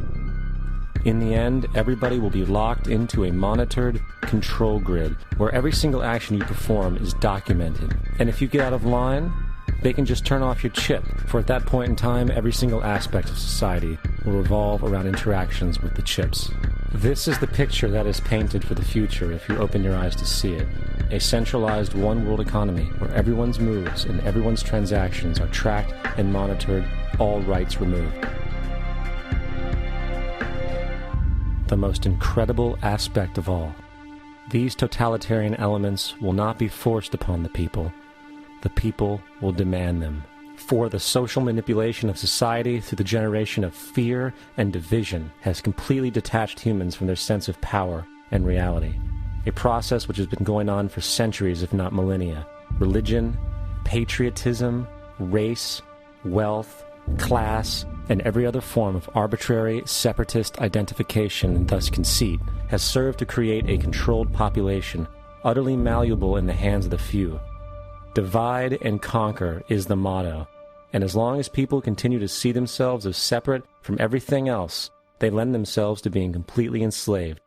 In the end, everybody will be locked into a monitored control grid where every single action you perform is documented. And if you get out of line, they can just turn off your chip, for at that point in time, every single aspect of society will revolve around interactions with the chips. This is the picture that is painted for the future if you open your eyes to see it. A centralized one-world economy where everyone's moves and everyone's transactions are tracked and monitored, all rights removed. The most incredible aspect of all. These totalitarian elements will not be forced upon the people. The people will demand them. For the social manipulation of society through the generation of fear and division has completely detached humans from their sense of power and reality. A process which has been going on for centuries, if not millennia. Religion, patriotism, race, wealth, class, and every other form of arbitrary, separatist identification and thus conceit has served to create a controlled population, utterly malleable in the hands of the few. Divide and conquer is the motto, And as long as people continue to see themselves as separate from everything else, they lend themselves to being completely enslaved.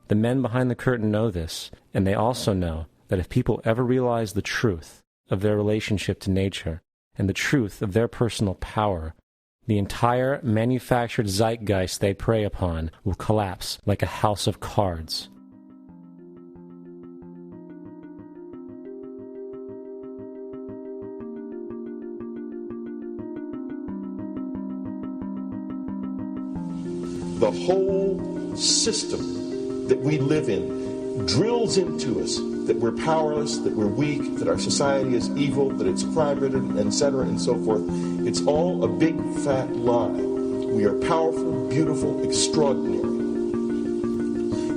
The men behind the curtain know this, and they also know that if people ever realize the truth of their relationship to nature and the truth of their personal power, the entire manufactured zeitgeist they prey upon will collapse like a house of cards. The whole system that we live in drills into us that we're powerless, that we're weak, that our society is evil, that it's crime-ridden, etc., and so forth. It's all a big, fat lie. We are powerful, beautiful, extraordinary.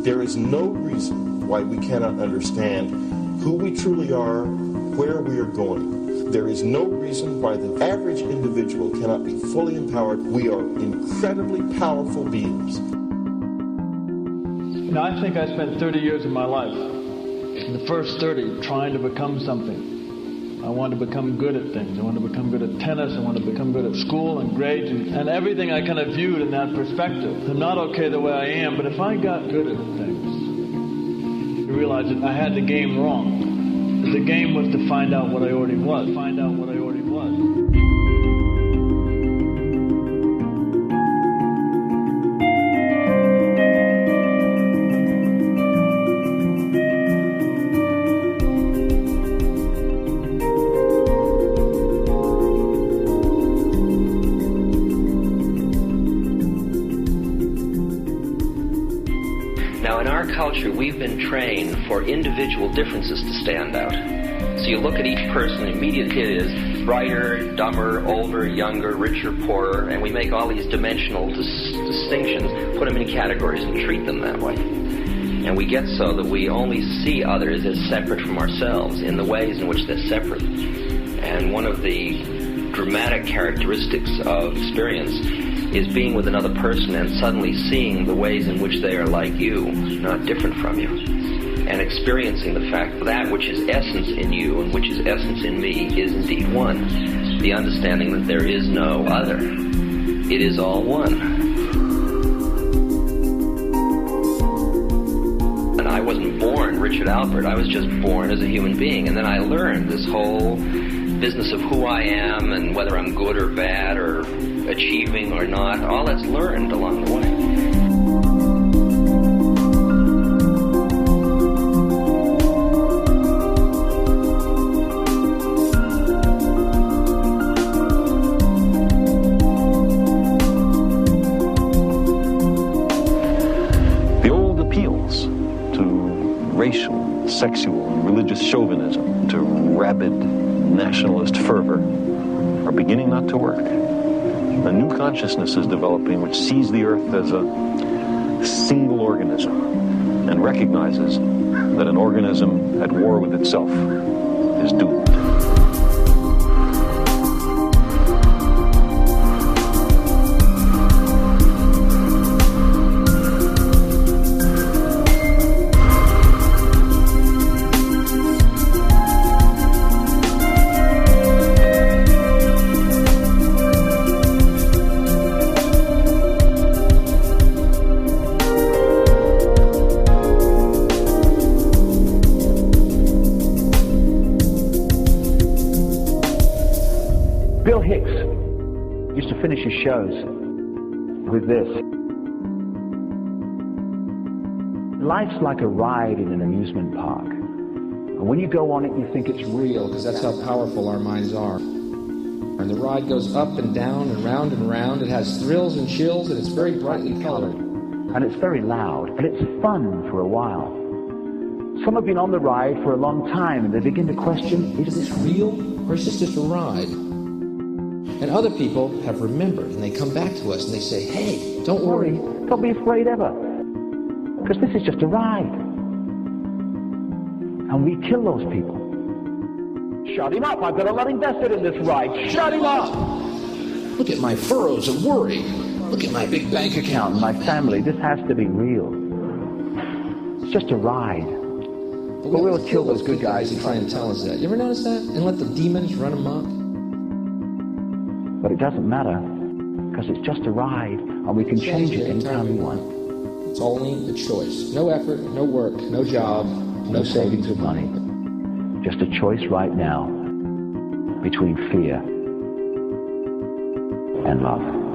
There is no reason why we cannot understand who we truly are, where we are going. There is no reason why the average individual cannot be fully empowered. We are incredibly powerful beings. You know, I think I spent 30 years of my life, in the first 30, trying to become something. I wanted to become good at things. I wanted to become good at tennis. I wanted to become good at school and grades and everything I kind of viewed in that perspective. I'm not okay the way I am, but if I got good at things, I realized that I had the game wrong. The game was to find out what I already was. Find out what I already was. Culture, we've been trained for individual differences to stand out. So you look at each person, the immediate hit is brighter, dumber, older, younger, richer, poorer, and we make all these dimensional distinctions, put them in categories and treat them that way. And we get so that we only see others as separate from ourselves in the ways in which they're separate. And one of the dramatic characteristics of experience is being with another person and suddenly seeing the ways in which they are like you, not different from you, and experiencing the fact that that which is essence in you and which is essence in me is indeed one. The understanding that there is no other. It is all one. And I wasn't born Richard Alpert, I was just born as a human being, and then I learned this whole business of who I am and whether I'm good or bad or achieving or not, all that's learned along the way. The old appeals to racial, sexual, and religious chauvinism, to rabid nationalist fervor, are beginning not to work. A new consciousness is developing which sees the earth as a single organism and recognizes that an organism at war with itself is doomed. Shows with this. Life's like a ride in an amusement park. And when you go on it, you think it's real, because that's how powerful our minds are. And the ride goes up and down and round and round. It has thrills and chills, and it's very brightly colored. And it's very loud, and it's fun for a while. Some have been on the ride for a long time, and they begin to question, is this real, or is this just a ride? And other people have remembered, and they come back to us and they say, hey, don't worry, don't be afraid ever, because this is just a ride. And we kill those people. Shut him up, I've got a lot invested in this ride. Shut him up! Look at my furrows of worry. Look at my big bank account and my family. This has to be real. It's just a ride. But we'll kill those good guys who try and tell us that. You ever notice that? And let the demons run amok? But it doesn't matter, because it's just a ride, and we can change it anytime we want. It's only a choice. No effort, no work, no job, no savings of money. Just a choice right now between fear and love.